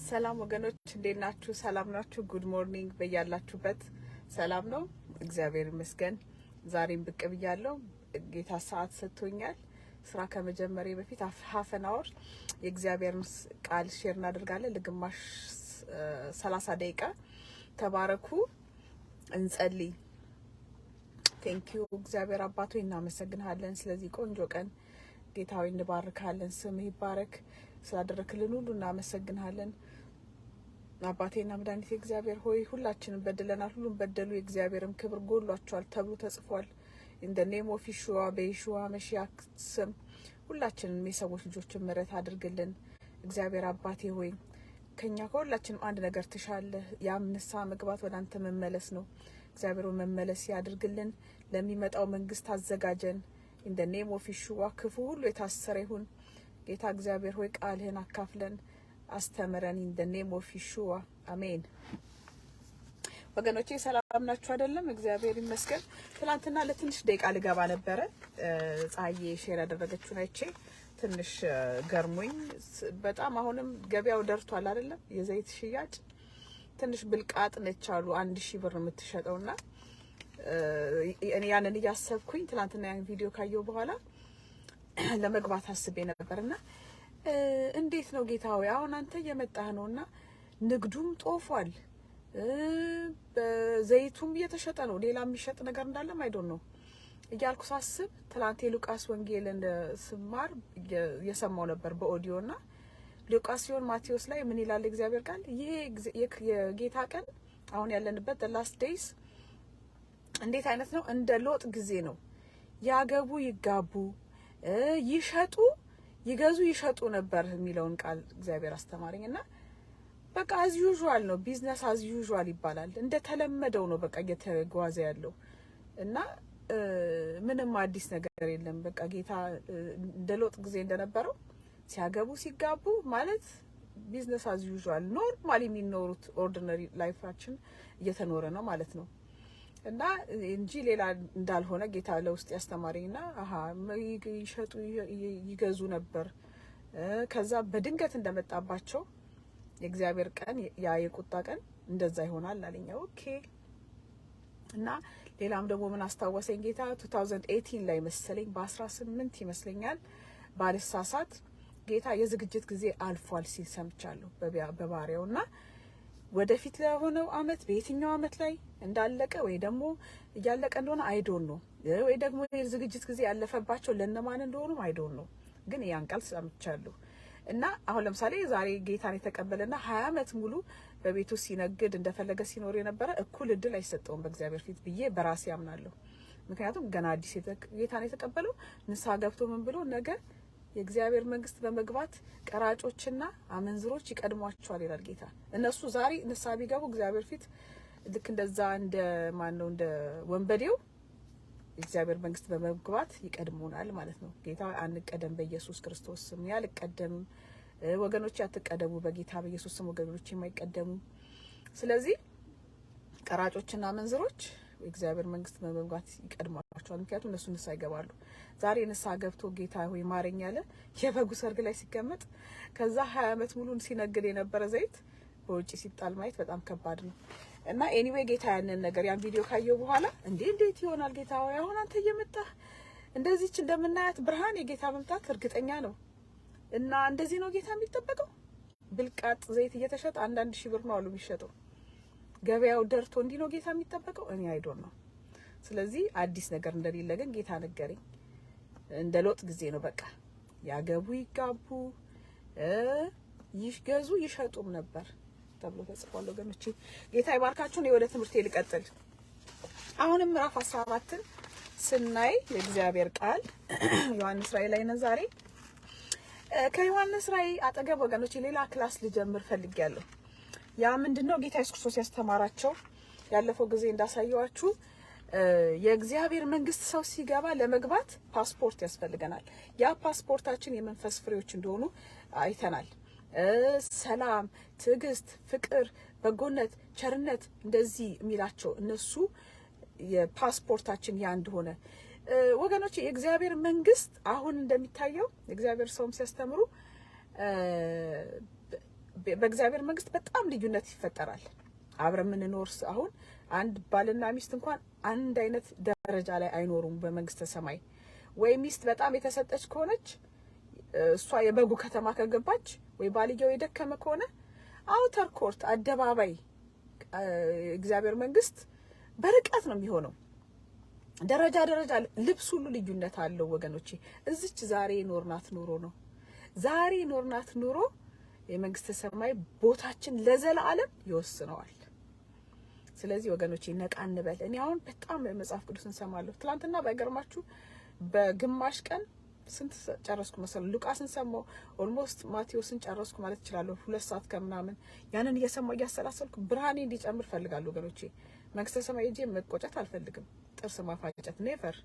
ሰላም ወገኖች እንዴት ናችሁ? ሰላም ናችሁ? ጉድ ሞርኒንግ በያላችሁበት ሰላም ነው። እግዚአብሔር ይመስገን። ዛሬም ብቅ ብያለሁ። ጌታ ሰዓት ሰጥቶኛል። ስራ ከመጀመሪያ በፊት ሀፈን አወር የእግዚአብሔርን ቃል ሼር እናደርጋለን ለግማሽ 30 ደቂቃ። ተባረኩ፣ እንጸልይ። ቴንኪዩ እግዚአብሔር አባቶ እናመሰግናለን ስለዚህ ቆንጆ ቀን። ጌታዊ እንባርካለን፣ ስምህ ይባረክ። ስላደረክልን ሁሉ እናመሰግናለን። አባቴና መድኃኒቴ እግዚአብሔር ሆይ ሁላችንም በደለናል፣ ሁሉም በደሉ፣ የእግዚአብሔርም ክብር ጎሏቸዋል ተብሎ ተጽፏል። ኢን ዘ ኔም ኦፍ ኢየሱዋ በኢየሱዋ መሽያክ ስም ሁላችንም የሰዎች ልጆችን ምሕረት አድርግልን። እግዚአብሔር አባቴ ሆይ ከኛ ከሁላችንም አንድ ነገር ትሻለህ፣ ያም ንስሐ መግባት ወደ አንተ መመለስ ነው። እግዚአብሔር መመለስ ያድርግልን። ለሚመጣው መንግስት አዘጋጀን። ኢን ዘ ኔም ኦፍ ኢየሱዋ ክፉ ሁሉ የታሰረ ይሁን። ጌታ እግዚአብሔር ሆይ ቃልህን አካፍለን አስተምረን። ኢን ዘ ኔም ኦፍ ኢየሱዋ አሜን። ወገኖቼ ሰላም ናችሁ አይደለም? እግዚአብሔር ይመስገን። ትናንትና ለትንሽ ደቂቃ ልገባ ነበረ። ፀሐዬ ሼር ያደረገችውን አይቼ ትንሽ ገርሞኝ በጣም አሁንም ገበያው ደርቷል አይደለም? የዘይት ሽያጭ ትንሽ ብልቃጥ ነች አሉ 1000 ብር የምትሸጠውና እኔ ያንን እያሰብኩኝ ትናንትና ያን ቪዲዮ ካየው በኋላ ለመግባት አስቤ ነበርና እንዴት ነው ጌታ ሆይ አሁን አንተ እየመጣህ ነውና ንግዱም ጦፏል፣ በዘይቱም እየተሸጠ ነው፣ ሌላ የሚሸጥ ነገር እንዳለም አይዶን ነው እያልኩ ሳስብ ትላንት የሉቃስ ወንጌልን ስማር የሰማው ነበር በኦዲዮና ሉቃስ ሲሆን ማቴዎስ ላይ ምን ይላል እግዚአብሔር ቃል? ይሄ የጌታ ቀን አሁን ያለንበት the last days እንዴት አይነት ነው? እንደ ሎጥ ጊዜ ነው። ያገቡ ይጋቡ፣ ይሸጡ ይገዙ ይሸጡ ነበር የሚለውን ቃል እግዚአብሔር አስተማረኝና በቃ as usual ነው፣ ቢዝነስ as usual ይባላል። እንደ ተለመደው ነው በቃ እየተጓዘ ያለው እና ምንም አዲስ ነገር የለም። በቃ ጌታ እንደ ሎጥ ጊዜ እንደነበረው ሲያገቡ ሲጋቡ ማለት ቢዝነስ as usual ኖርማሊ የሚኖሩት ኦርዲነሪ ላይፋችን እየተኖረ ነው ማለት ነው እና እንጂ ሌላ እንዳልሆነ ጌታ ለውስጥ ያስተማረኝና ይሸጡ ይገዙ ነበር። ከዛ በድንገት እንደመጣባቸው የእግዚአብሔር ቀን ያ የቁጣ ቀን እንደዛ ይሆናል አለኝ። ኦኬ። እና ሌላም ደግሞ ምን አስታወሰኝ ጌታ 2018 ላይ መሰለኝ በ18 ይመስለኛል ባልሳሳት ጌታ የዝግጅት ጊዜ አልፏል ሲል ሰምቻለሁ በባሪያውና ወደፊት ለሆነው አመት በየትኛው አመት ላይ እንዳለቀ ወይ ደግሞ እያለቀ እንደሆነ አይዶን ነው ወይ ደግሞ የዝግጅት ጊዜ ያለፈባቸው ለነማን እንደሆኑ አይዶን ነው። ግን ያን ቃል ሰምቻለሁ እና አሁን ለምሳሌ ዛሬ ጌታን የተቀበለና 20 አመት ሙሉ በቤቱ ሲነግድ እንደፈለገ ሲኖር የነበረ እኩል እድል አይሰጠውም በእግዚአብሔር ፊት ብዬ በራሴ አምናለሁ። ምክንያቱም ገና አዲስ ጌታን የተቀበለው ንስሐ ገብቶ ምን ብሎ ነገር የእግዚአብሔር መንግስት በመግባት ቀራጮችና አመንዝሮች ይቀድሟቸዋል ይላል ጌታ። እነሱ ዛሬ ንስሐ ቢገቡ እግዚአብሔር ፊት ልክ እንደዛ እንደ ማን ነው እንደ ወንበዴው የእግዚአብሔር መንግስት በመግባት ይቀድሙናል ማለት ነው። ጌታ አንቀደም በኢየሱስ ክርስቶስ ስም። ያልቀደም ወገኖች አትቀደሙ በጌታ በኢየሱስ ስም ወገኖች የማይቀደሙ። ስለዚህ ቀራጮችና አመንዝሮች የእግዚአብሔር መንግስት በመግባት ይቀድሟቸዋል። ምክንያቱም እነሱ ንስሐ ይገባሉ። ዛሬ ንስሐ ገብቶ ጌታ ሆይ ማረኝ ያለ የበጉ ሰርግ ላይ ሲቀመጥ ከዛ 20 አመት ሙሉ ሲነግድ የነበረ ዘይት በውጪ ሲጣል ማየት በጣም ከባድ ነው። እና ኤኒዌይ ጌታ ያንን ነገር ያን ቪዲዮ ካየው በኋላ እንዴት ይሆናል ጌታ ሆይ አሁን አንተ እየመጣህ እንደዚህች እንደምናያት ብርሃን የጌታ መምጣት እርግጠኛ ነው። እና እንደዚህ ነው ጌታ የሚጠበቀው። ብልቃጥ ዘይት እየተሸጠ 1000 ብር ነው አሉ የሚሸጠው። ገበያው ደርቶ እንዲህ ነው ጌታ የሚጠበቀው? እኔ አይዶን ነው። ስለዚህ አዲስ ነገር እንደሌለ ግን ጌታ ነገረኝ። እንደ ሎጥ ጊዜ ነው በቃ ያገቡ ይጋቡ ይገዙ ይሸጡም ነበር ተብሎ ተጽፏል። ወገኖቼ ጌታ ይባርካችሁ። ነው ወደ ትምህርቴ ልቀጥል። አሁንም ምዕራፍ 14ን ስናይ የእግዚአብሔር ቃል ዮሐንስ ራእይ ላይ ነው ዛሬ። ከዮሐንስ ራእይ አጠገብ ወገኖቼ ሌላ ክላስ ልጀምር ፈልጊያለሁ። ያ ምንድነው? ጌታ ኢየሱስ ክርስቶስ ያስተማራቸው ያለፈው ጊዜ እንዳሳየዋችሁ የእግዚአብሔር መንግስት ሰው ሲገባ ለመግባት ፓስፖርት ያስፈልገናል። ያ ፓስፖርታችን የመንፈስ ፍሬዎች እንደሆኑ አይተናል። ሰላም፣ ትዕግስት፣ ፍቅር፣ በጎነት፣ ቸርነት እንደዚህ የሚላቸው እነሱ የፓስፖርታችን ያ እንደሆነ ወገኖች የእግዚአብሔር መንግስት አሁን እንደሚታየው እግዚአብሔር ሰውም ሲያስተምሩ በእግዚአብሔር መንግስት በጣም ልዩነት ይፈጠራል። አብረን የምንኖር አሁን አንድ ባልና ሚስት እንኳን አንድ አይነት ደረጃ ላይ አይኖሩም በመንግስተ ሰማይ። ወይ ሚስት በጣም የተሰጠች ከሆነች እሷ የበጉ ከተማ ከገባች፣ ወይ ባልየው የደከመ ከሆነ አውተር ኮርት አደባባይ እግዚአብሔር መንግስት በርቀት ነው የሚሆነው። ደረጃ ደረጃ ልብስ ሁሉ ልዩነት አለው ወገኖቼ። እዚች ዛሬ ኖርናት ኑሮ ነው። ዛሬ ኖርናት ኑሮ የመንግስተ ሰማይ ቦታችን ለዘላለም ይወስነዋል። ስለዚህ ወገኖቼ ነቃ እንበል። እኔ አሁን በጣም መጽሐፍ ቅዱስ እንሰማለሁ። ትላንትና ባይገርማችሁ በግማሽ ቀን ስንት ጨረስኩ መሰለኝ? ሉቃስን ሰማሁ፣ ኦልሞስት ማቴዎስን ጨረስኩ ማለት እችላለሁ። 2 ሰዓት ከምናምን ያንን እየሰማሁ እያሰላሰልኩ ብርሃኔ እንዲጨምር ፈልጋለሁ ወገኖቼ። መንግስተ ሰማይ ሄጄ መቆጨት አልፈልግም። ጥርስ ማፋጨት ኔቨር።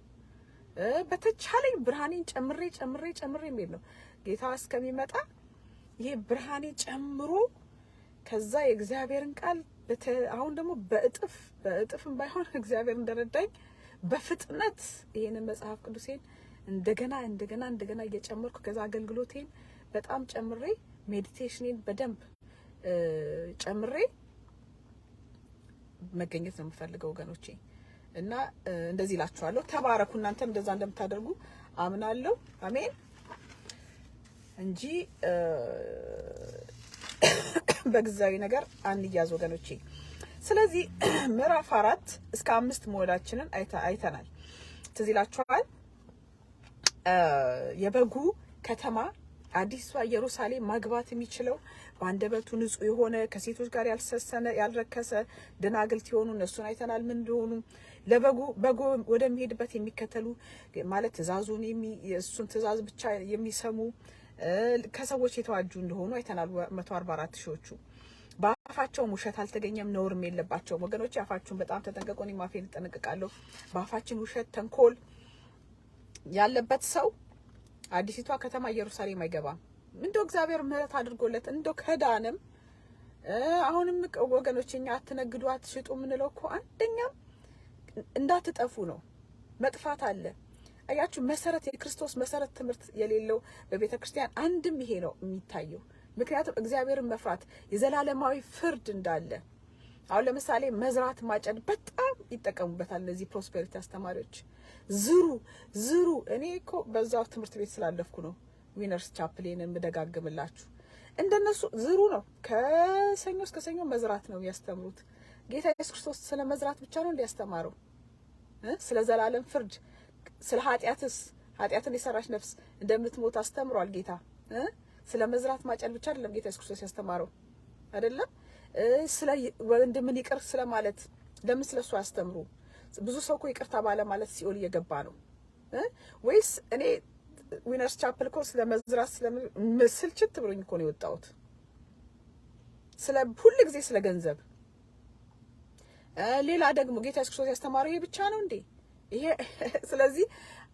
በተቻለኝ ብርሃኔን ጨምሬ ጨምሬ ጨምሬ የሚሄድ ነው ጌታ እስከሚመጣ። ይሄ ብርሃኔ ጨምሮ ከዛ የእግዚአብሔርን ቃል አሁን ደግሞ በእጥፍም ባይሆን እግዚአብሔር እንደረዳኝ በፍጥነት ይሄንን መጽሐፍ ቅዱሴን እንደገና እየጨመርኩ ከዛ አገልግሎቴን በጣም ጨምሬ ሜዲቴሽኔን በደንብ ጨምሬ መገኘት ነው የምፈልገው ወገኖቼ። እና እንደዚህ እላችኋለሁ። ተባረኩ። እናንተም እንደዛ እንደምታደርጉ አምናለሁ። አሜን እንጂ በግዛዊ ነገር አንያዝ ወገኖቼ። ስለዚህ ምዕራፍ 4 እስከ 5 ሞላችንን አይተናል። ትዝ ይላችኋል። የበጉ ከተማ አዲሷ ኢየሩሳሌም ማግባት የሚችለው በአንደበቱ ንጹህ የሆነ ከሴቶች ጋር ያልሰሰነ ያልረከሰ ደናግልት የሆኑ እነሱን አይተናል። ምን እንደሆኑ በጉ ወደሚሄድበት የሚከተሉ ማለት ትእዛዙን የእሱን ትእዛዝ ብቻ የሚሰሙ ከሰዎች የተዋጁ እንደሆኑ አይተናል። 144 ሺዎቹ በአፋቸውም ውሸት አልተገኘም፣ ነውርም የለባቸውም። ወገኖች አፋችሁን በጣም ተጠንቀቁ። እኔም አፌን እጠነቅቃለሁ። በአፋችን ውሸት፣ ተንኮል ያለበት ሰው አዲሲቷ ከተማ ኢየሩሳሌም አይገባም። እንደው እግዚአብሔር ምሕረት አድርጎለት እንደው ከዳንም አሁንም ወገኖች እኛ አትነግዱ አትሽጡ የምንለው እኮ አንደኛም እንዳትጠፉ ነው። መጥፋት አለ። አያችሁ መሰረት የክርስቶስ መሰረት ትምህርት የሌለው በቤተ ክርስቲያን አንድም ይሄ ነው የሚታየው። ምክንያቱም እግዚአብሔርን መፍራት የዘላለማዊ ፍርድ እንዳለ አሁን ለምሳሌ መዝራት ማጨድ በጣም ይጠቀሙበታል እነዚህ ፕሮስፔሪቲ አስተማሪዎች። ዝሩ እኔ እኮ በዛው ትምህርት ቤት ስላለፍኩ ነው ዊነርስ ቻፕሌን የምደጋግምላችሁ። እንደነሱ ዝሩ ነው። ከሰኞ እስከ ሰኞ መዝራት ነው የሚያስተምሩት። ጌታ ኢየሱስ ክርስቶስ ስለ መዝራት ብቻ ነው እንዲያስተማረው ስለ ዘላለም ፍርድ ስለ ኃጢአትን የሰራች ነፍስ እንደምትሞት አስተምሯል ጌታ። ስለ መዝራት ማጨድ ብቻ አይደለም ጌታ ኢየሱስ ክርስቶስ ያስተማረው አይደለም። ስለ ወንድምን ይቅር ስለማለት ለምን ስለሱ ያስተምሩ? ብዙ ሰው እኮ ይቅርታ ባለ ማለት ሲኦል እየገባ ነው። ወይስ እኔ ዊነርስ ቻፕል እኮ ስለ መዝራት ስልችት ብሎኝ እኮ ነው የወጣሁት። ስለ ሁሉ ጊዜ ስለ ገንዘብ። ሌላ ደግሞ ጌታ ኢየሱስ ክርስቶስ ያስተማረው ይሄ ብቻ ነው እንዴ? ይሄ ስለዚህ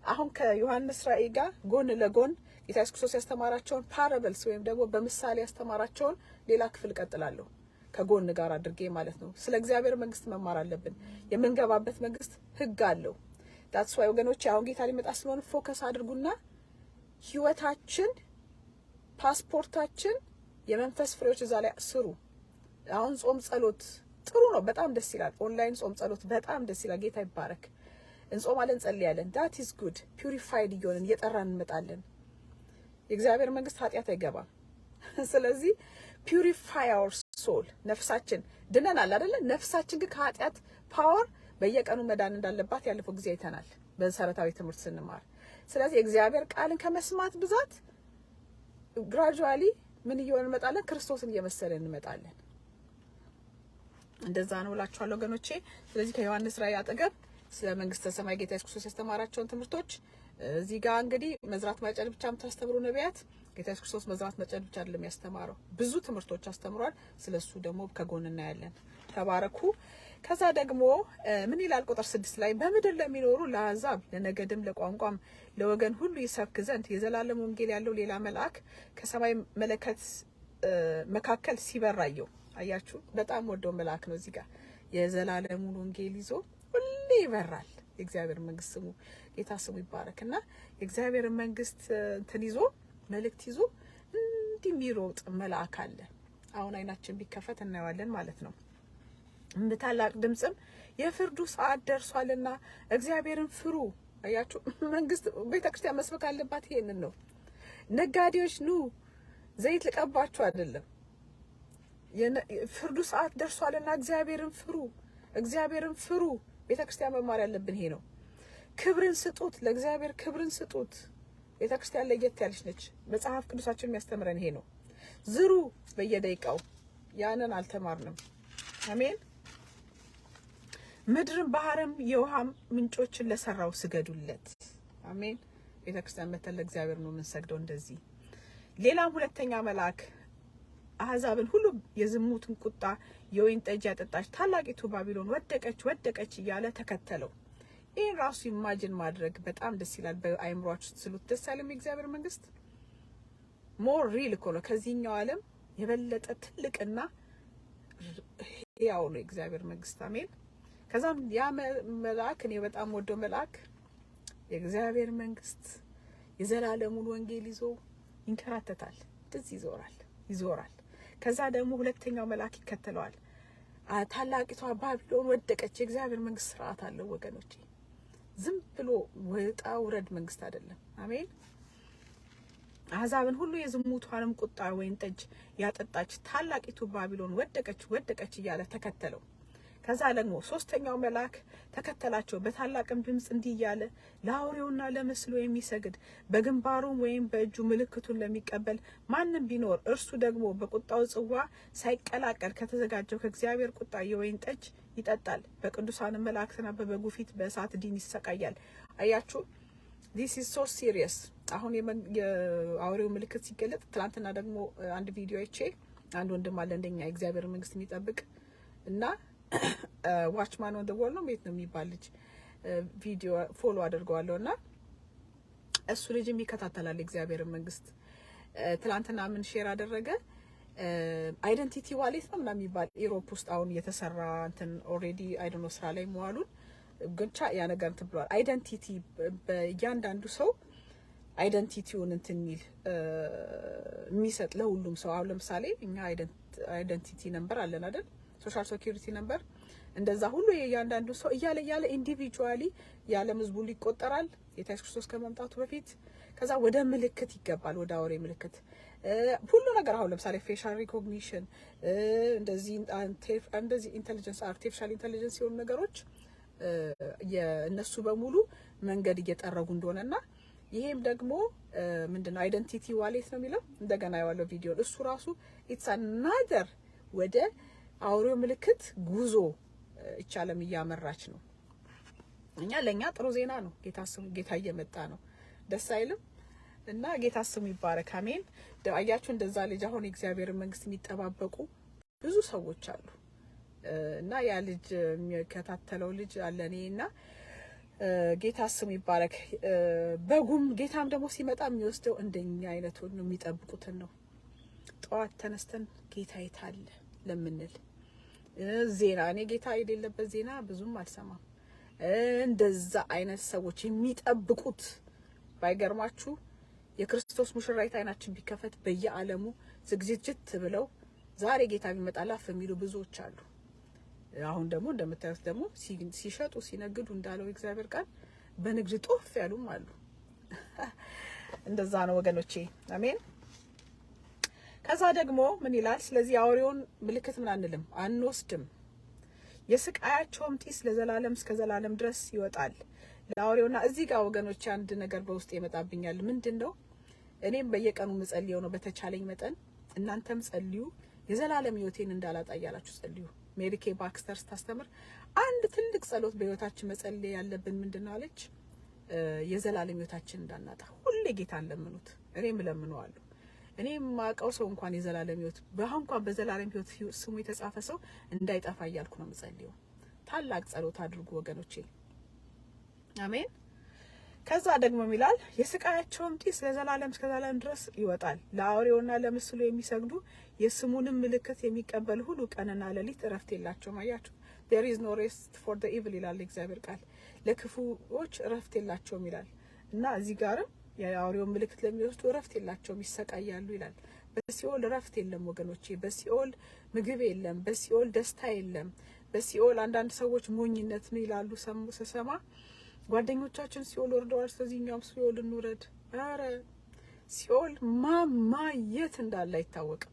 አሁን ከዮሐንስ ራእይ ጋር ጎን ለጎን ጌታ ኢየሱስ ክርስቶስ ያስተማራቸውን ፓራብልስ ወይም ደግሞ በምሳሌ ያስተማራቸውን ሌላ ክፍል ቀጥላለሁ ከጎን ጋር አድርጌ ማለት ነው። ስለ እግዚአብሔር መንግስት መማር አለብን። የምንገባበት መንግስት ህግ አለው። ዳትስ ዋይ ወገኖች አሁን ጌታ ሊመጣ ስለሆነ ፎከስ አድርጉና ህይወታችን ፓስፖርታችን የመንፈስ ፍሬዎች እዛ ላይ ስሩ። አሁን ጾም ጸሎት ጥሩ ነው፣ በጣም ደስ ይላል። ኦንላይን ጾም ጸሎት በጣም ደስ ይላል። ጌታ ይባረክ። እንጾማለን፣ ጸልያለን። ዳት ኢዝ ጉድ። ፒዩሪፋይድ እየሆንን እየጠራን እንመጣለን። የእግዚአብሔር መንግስት ኃጢአት አይገባም። ስለዚህ ፒዩሪፋይ አወር ሶል ነፍሳችን ድነናል አይደለ? ነፍሳችን ግን ከኃጢአት ፓወር በየቀኑ መዳን እንዳለባት ያለፈው ጊዜ አይተናል በመሰረታዊ ትምህርት ስንማር። ስለዚህ የእግዚአብሔር ቃልን ከመስማት ብዛት ግራጁዋሊ ምን እየሆነ እንመጣለን? ክርስቶስን እየመሰለን እንመጣለን። እንደዛ ነው እላችኋለሁ ወገኖቼ። ስለዚህ ከዮሐንስ ራእይ አጠገብ ስለ መንግስተ ሰማይ ጌታ ኢየሱስ ክርስቶስ ያስተማራቸውን ትምህርቶች እዚህ ጋር እንግዲህ መዝራት ማጨድ ብቻ የምታስተምሩ ነቢያት ጌታ ኢየሱስ ክርስቶስ መዝራት ማጨድ ብቻ አይደለም ያስተማረው፣ ብዙ ትምህርቶች አስተምሯል። ስለሱ ደግሞ ከጎን እናያለን። ተባረኩ። ከዛ ደግሞ ምን ይላል ቁጥር 6 ላይ በምድር ለሚኖሩ ለአሕዛብ ለነገድም ለቋንቋም ለወገን ሁሉ ይሰብክ ዘንድ የዘላለም ወንጌል ያለው ሌላ መልአክ ከሰማይ መለከት መካከል ሲበራየው አያችሁ። በጣም ወደው መልአክ ነው። እዚህ ጋር የዘላለሙን ወንጌል ይዞ ሁሌ ይበራል። የእግዚአብሔር መንግስት ስሙ ጌታ ስሙ ይባረክና የእግዚአብሔር መንግስት እንትን ይዞ መልእክት ይዞ እንዲህ የሚሮጥ መልአክ አለ። አሁን አይናችን ቢከፈት እናየዋለን ማለት ነው። በታላቅ ድምጽም የፍርዱ ሰዓት ደርሷልና እግዚአብሔርን ፍሩ። አያችሁ፣ መንግስት ቤተክርስቲያን መስበክ አለባት። ይሄንን ነው። ነጋዴዎች ኑ ዘይት ልቀባችሁ አይደለም። ፍርዱ ሰዓት ደርሷልና እግዚአብሔርን ፍሩ፣ እግዚአብሔርን ፍሩ። ቤተክርስቲያን መማር ያለብን ይሄ ነው። ክብርን ስጡት፣ ለእግዚአብሔር ክብርን ስጡት። ቤተክርስቲያን ለየት ያለች ነች። መጽሐፍ ቅዱሳችን የሚያስተምረን ይሄ ነው። ዝሩ በየደቂቃው። ያንን አልተማርንም። አሜን። ምድርን ባህርም የውሃ ምንጮችን ለሰራው ስገዱለት። አሜን። ቤተክርስቲያን መተለ እግዚአብሔር ነው የምንሰግደው እንደዚህ። ሌላም ሁለተኛ መልአክ አሕዛብን ሁሉ የዝሙትን ቁጣ የወይን ጠጅ ያጠጣች ታላቂቱ ባቢሎን ወደቀች ወደቀች እያለ ተከተለው። ይህን ራሱ ኢማጂን ማድረግ በጣም ደስ ይላል። በአይምሯችሁ ስሉት ደስ አይልም? የእግዚአብሔር መንግስት ሞር ሪል እኮ ነው። ከዚህኛው ዓለም የበለጠ ትልቅና ያው ነው የእግዚአብሔር መንግስት። አሜን። ከዛም ያ መልአክ እኔ በጣም ወደው መልአክ የእግዚአብሔር መንግስት የዘላለሙን ወንጌል ይዞ ይንከራተታል። እንደዚህ ይዞራል። ከዛ ደግሞ ሁለተኛው መልአክ ይከተለዋል። ታላቂቷ ባቢሎን ወደቀች። የእግዚአብሔር መንግስት ስርዓት አለው ወገኖቼ። ዝም ብሎ ወጣ ውረድ መንግስት አይደለም። አሜን። አሕዛብን ሁሉ የዝሙቷንም ቁጣ ወይን ጠጅ ያጠጣች ታላቂቱ ባቢሎን ወደቀች ወደቀች እያለ ተከተለው። ከዛ ደግሞ ሶስተኛው መልአክ ተከተላቸው። በታላቅም ድምጽ እንዲህ እያለ ለአውሬውና ለምስሉ የሚሰግድ በግንባሩም ወይም በእጁ ምልክቱን ለሚቀበል ማንም ቢኖር እርሱ ደግሞ በቁጣው ጽዋ ሳይቀላቀል ከተዘጋጀው ከእግዚአብሔር ቁጣ የወይን ጠጅ ይጠጣል። በቅዱሳን መላእክትና በበጉ ፊት በእሳት ዲን ይሰቃያል። አያችሁ፣ this is so serious። አሁን የአውሬው ምልክት ሲገለጥ ትላንትና ደግሞ አንድ ቪዲዮ አይቼ አንድ ወንድም አለ እንደኛ የእግዚአብሔር መንግስት የሚጠብቅ እና ዋችማን ኦን ዘ ዎል ነው ቤት ነው የሚባል ልጅ ቪዲዮ ፎሎ አድርገዋለሁ እና እሱ ልጅም ይከታተላል የእግዚአብሔር መንግስት። ትላንትና ምን ሼር አደረገ? አይደንቲቲ ዋሌት ነው ምናምን የሚባል ኢሮፕ ውስጥ አሁን የተሰራ እንትን ኦሬዲ አይ ዶንት ኖ ስራ ላይ መዋሉን ግንቻ ያ ነገር እንትን ብሏል። አይደንቲቲ በእያንዳንዱ ሰው አይደንቲቲውን እንትን የሚሰጥ ለሁሉም ሰው። አሁን ለምሳሌ እኛ አይደንቲቲ ነምበር አለን አይደል? ሶሻል ሴኩሪቲ ነምበር። እንደዛ ሁሉ የእያንዳንዱ ሰው እያለ ኢንዲቪጁዋሊ ያለም ህዝቡ ይቆጠራል ጌታ ኢየሱስ ክርስቶስ ከመምጣቱ በፊት። ከዛ ወደ ምልክት ይገባል፣ ወደ አውሬ ምልክት ሁሉ ነገር። አሁን ለምሳሌ ፌሻል ሪኮግኒሽን እንደዚህ ኢንተለጀንስ አርቲፊሻል ኢንተለጀንስ የሆኑ ነገሮች የእነሱ በሙሉ መንገድ እየጠረጉ እንደሆነና ይሄም ደግሞ ምንድነው አይደንቲቲ ዋሌት ነው የሚለው። እንደገና ያለው ቪዲዮ እሱ ራሱ ኢትስ አናዘር ወደ አውሬው ምልክት ጉዞ ይቻለም እያመራች ነው። ለኛ ጥሩ ዜና ነው። ጌታ እየመጣ ነው። ደስ አይልም? እና ጌታ ስሙ ይባረክ። አሜን። አያችሁ እንደዛ ልጅ አሁን የእግዚአብሔር መንግስት የሚጠባበቁ ብዙ ሰዎች አሉ። እና ያ ልጅ የሚከታተለው ልጅ አለኔ እና ጌታ ስሙ ይባረክ። በጉም ጌታም ደግሞ ሲመጣ የሚወስደው እንደኛ አይነቱን ነው የሚጠብቁትን ነው። ጠዋት ተነስተን ጌታ የታለ ለምንል ዜና እኔ ጌታ የሌለበት ዜና ብዙም አልሰማም። እንደዛ አይነት ሰዎች የሚጠብቁት ባይገርማችሁ የክርስቶስ ሙሽራይት አይናችን ቢከፈት በየዓለሙ ዝግጅት ብለው ዛሬ ጌታ ቢመጣ ላፍ የሚሉ ብዙዎች አሉ። አሁን ደግሞ እንደምታዩት ደግሞ ሲሸጡ ሲነግዱ እንዳለው እግዚአብሔር ቃል በንግድ ጦፍ ያሉም አሉ። እንደዛ ነው ወገኖቼ። አሜን። ከዛ ደግሞ ምን ይላል? ስለዚህ አውሬውን ምልክት ምን አንልም አንወስድም። የስቃያቸውም ጢስ ለዘላለም እስከ ዘላለም ድረስ ይወጣል ለአውሬውና። እዚህ ጋር ወገኖቼ አንድ ነገር በውስጥ ይመጣብኛል። ምንድነው? እኔም በየቀኑ መጸልየው ነው። በተቻለኝ መጠን እናንተም ጸልዩ። የዘላለም ህይወቴን እንዳላጣ ያላችሁ ጸልዩ። ሜሪ ኬ ባክስተር ስታስተምር አንድ ትልቅ ጸሎት በህይወታችን መጸለይ ያለብን ምንድነው አለች? የዘላለም ህይወታችን እንዳናጣ ሁሌ ጌታን ለምኑት። እኔም ለምነዋለሁ። እኔም ማቀው ሰው እንኳን የዘላለም ህይወት እንኳን በዘላለም ህይወት ስሙ የተጻፈ ሰው እንዳይጠፋ እያልኩ ነው መጸልየው። ታላቅ ጸሎት አድርጉ ወገኖቼ። አሜን። ከዛ ደግሞ ይላል የስቃያቸውም ጢስ ለዘላለም እስከ ዘላለም ድረስ ይወጣል ለአውሬውና ለምስሉ የሚሰግዱ የስሙንም ምልክት የሚቀበል ሁሉ ቀንና ሌሊት እረፍት የላቸውም። አያችሁ there is no rest for the evil ይላል እግዚአብሔር ቃል። ለክፉዎች እረፍት የላቸውም ይላል እና እዚህ ጋርም የአውሬው ምልክት ለሚወስዱ እረፍት የላቸውም ይሰቃያሉ ይላል። በሲኦል እረፍት የለም ወገኖቼ። በሲኦል ምግብ የለም። በሲኦል ደስታ የለም። በሲኦል አንዳንድ ሰዎች ሞኝነት ነው ይላሉ ስሰማ። ጓደኞቻችን ሲኦል ወርደዋል፣ ስለዚህ እኛም ሲኦል እንውረድ። ኧረ ሲኦል የት እንዳለ አይታወቅም።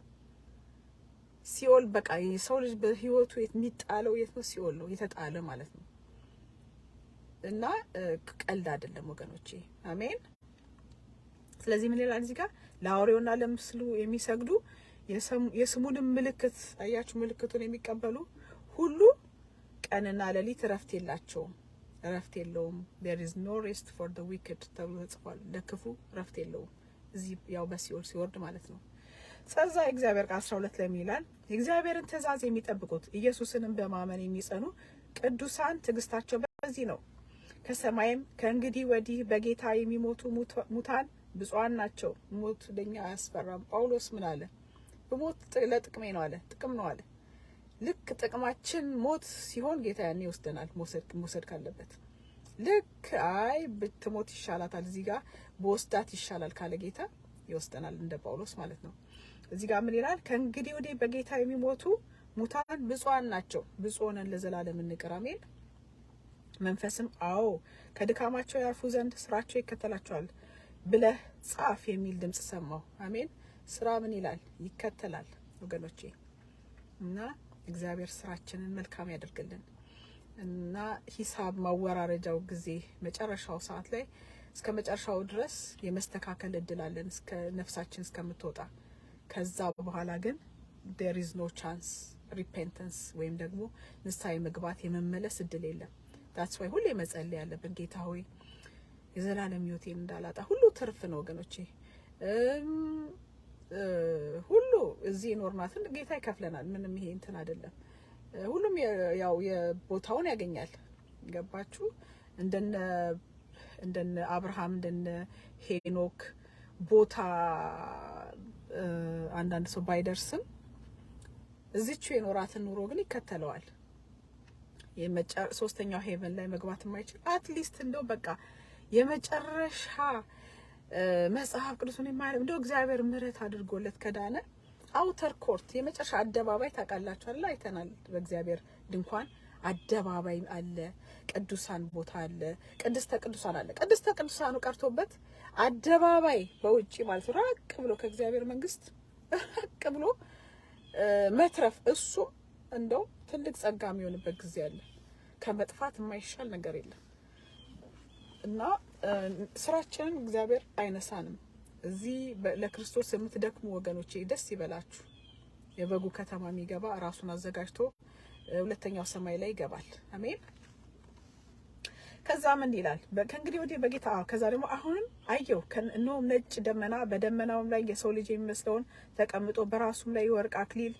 ሲኦል በቃ የሰው ልጅ በህይወቱ የሚጣለው የት ነው? ሲኦል ነው የተጣለ ማለት ነው። እና ቀልድ አይደለም ወገኖቼ። አሜን። ስለዚህ ምን ይላል እዚህ ጋር? ለአውሬውና ለምስሉ የሚሰግዱ የስሙንም ምልክት አያችሁ፣ ምልክቱን የሚቀበሉ ሁሉ ቀንና ሌሊት እረፍት የላቸውም፣ እረፍት የለውም። there is no rest for the wicked ተብሎ ተጽፏል። ለክፉ እረፍት የለውም። እዚህ ያው በሲኦል ሲወርድ ማለት ነው። ስለዛ እግዚአብሔር ቃል 12 ላይ ይላል የእግዚአብሔርን ትእዛዝ የሚጠብቁት ኢየሱስንም በማመን የሚጸኑ ቅዱሳን ትዕግስታቸው በዚህ ነው። ከሰማይም ከእንግዲህ ወዲህ በጌታ የሚሞቱ ሙታን ብፁዓን ናቸው። ሞት ለኛ አያስፈራም። ጳውሎስ ምን አለ? በሞት ለጥቅሜ ነው አለ። ጥቅም ነው አለ። ልክ ጥቅማችን ሞት ሲሆን ጌታ ያኔ ይወስደናል። መውሰድ ካለበት ልክ አይ ብትሞት ይሻላታል እዚህ ጋር በወስዳት ይሻላል ካለ ጌታ ይወስደናል፣ እንደ ጳውሎስ ማለት ነው። እዚህ ጋር ምን ይላል? ከእንግዲህ ወዲህ በጌታ የሚሞቱ ሙታን ብፁዓን ናቸው። ብፁዕ ነን ለዘላለም እንቅር። አሜን። መንፈስም አዎ ከድካማቸው ያርፉ ዘንድ ስራቸው ይከተላቸዋል ብለህ ጻፍ የሚል ድምጽ ሰማሁ። አሜን። ስራ ምን ይላል? ይከተላል ወገኖቼ። እና እግዚአብሔር ስራችንን መልካም ያደርግልን እና ሂሳብ ማወራረጃው ጊዜ መጨረሻው ሰዓት ላይ እስከ መጨረሻው ድረስ የመስተካከል እድል አለን እስከ ነፍሳችን እስከምትወጣ። ከዛ በኋላ ግን there is no chance repentance ወይም ደግሞ ንስሐ መግባት የመመለስ እድል የለም። that's why ሁሌ መጸለይ ያለብን ጌታ ሆይ የዘላለም ሕይወቴን እንዳላጣ። ሁሉ ትርፍ ነው ወገኖቼ። ሁሉ እዚህ ኖርናትን ጌታ ይከፍለናል። ምንም ይሄ እንትን አይደለም። ሁሉም ያው የቦታውን ያገኛል። ገባችሁ? እንደነ አብርሃም እንደነ ሄኖክ ቦታ አንዳንድ ሰው ባይደርስም እዚቹ የኖራትን ኑሮ ግን ይከተለዋል። ሶስተኛው ሄቨን ላይ መግባት የማይችል አትሊስት እንደው በቃ የመጨረሻ መጽሐፍ ቅዱስን የማይል እንደው እግዚአብሔር ምሕረት አድርጎለት ከዳነ አውተር ኮርት የመጨረሻ አደባባይ ታውቃላችሁ አይደል? አይተናል። በእግዚአብሔር ድንኳን አደባባይ አለ፣ ቅዱሳን ቦታ አለ፣ ቅድስተ ቅዱሳን አለ። ቅድስተ ቅዱሳኑ ቀርቶበት አደባባይ በውጪ ማለት ራቅ ብሎ ከእግዚአብሔር መንግስት ራቅ ብሎ መትረፍ እሱ እንደው ትልቅ ጸጋ የሚሆንበት ጊዜ አለ። ከመጥፋት የማይሻል ነገር የለም። እና ስራችንን እግዚአብሔር አይነሳንም። እዚህ ለክርስቶስ የምትደክሙ ወገኖቼ ደስ ይበላችሁ። የበጉ ከተማ የሚገባ ራሱን አዘጋጅቶ ሁለተኛው ሰማይ ላይ ይገባል። አሜን። ከዛ ምን ይላል? ከእንግዲህ ወዲህ በጌታ ከዛ ደግሞ አሁንም አየሁ እነሆ ነጭ ደመና፣ በደመናውም ላይ የሰው ልጅ የሚመስለውን ተቀምጦ በራሱም ላይ የወርቅ አክሊል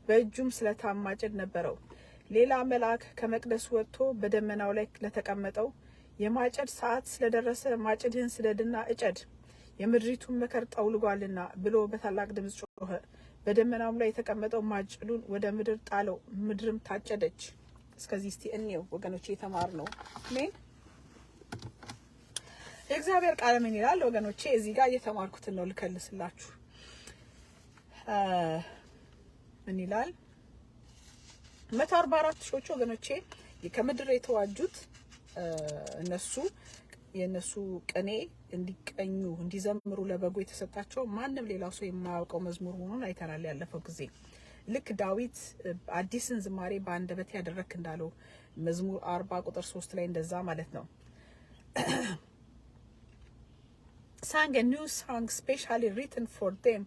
በእጁም ስለታም ማጭድ ነበረው። ሌላ መልአክ ከመቅደሱ ወጥቶ በደመናው ላይ ለተቀመጠው የማጨድ ሰዓት ስለደረሰ ማጭድህን ስደድና እጨድ፣ የምድሪቱን መከር ጠውልጓልና ብሎ በታላቅ ድምጽ ጮኸ። በደመናውም ላይ የተቀመጠው ማጭዱን ወደ ምድር ጣለው፣ ምድርም ታጨደች። እስከዚህ እስቲ እንየው ወገኖቼ፣ የተማር ነው። አሜን። የእግዚአብሔር ቃል ምን ይላል ወገኖቼ? እዚህ ጋር እየተማርኩትን ነው ልከልስላችሁ። ምን ይላል? 144 ሺዎች ወገኖቼ ከምድር የተዋጁት የነሱ ቅኔ እንዲቀኙ እንዲዘምሩ ለበጉ የተሰጣቸው ማንም ሌላው ሰው የማያውቀው መዝሙር መሆኑን አይተናል ያለፈው ጊዜ። ልክ ዳዊት አዲስን ዝማሬ በአንደበት ያደረክ እንዳለው መዝሙር 40 ቁጥር 3 ላይ እንደዛ ማለት ነው። sang a new song specially written for them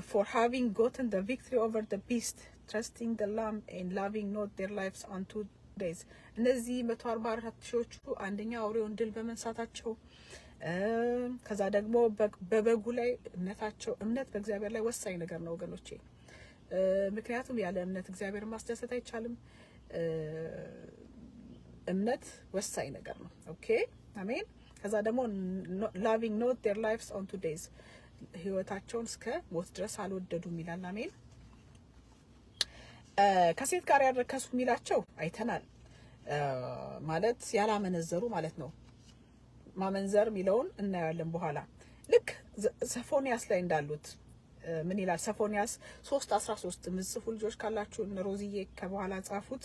for having gotten the victory over the beast, trusting the lamb and loving not their lives unto days. እነዚህ 144 ሺዎቹ አንደኛ አውሬውን ድል በመንሳታቸው ከዛ ደግሞ በበጉ ላይ እምነት በእግዚአብሔር ላይ ወሳኝ ነገር ነው ወገኖቼ። ምክንያቱም ያለ እምነት እግዚአብሔርን ማስደሰት አይቻልም። እምነት ወሳኝ ነገር ነው። ኦኬ አሜን። ከዛ ደግሞ loving not their lives unto days ህይወታቸውን እስከ ሞት ድረስ አልወደዱም ይላል። አሜን። ከሴት ጋር ያረከሱ የሚላቸው አይተናል። ማለት ያላመነዘሩ ማለት ነው። ማመንዘር የሚለውን እናያለን በኋላ። ልክ ሶፎንያስ ላይ እንዳሉት ምን ይላል? ሶፎንያስ 3:13 ምጽፉ ልጆች ካላችሁ ሮዚዬ ከበኋላ ጻፉት።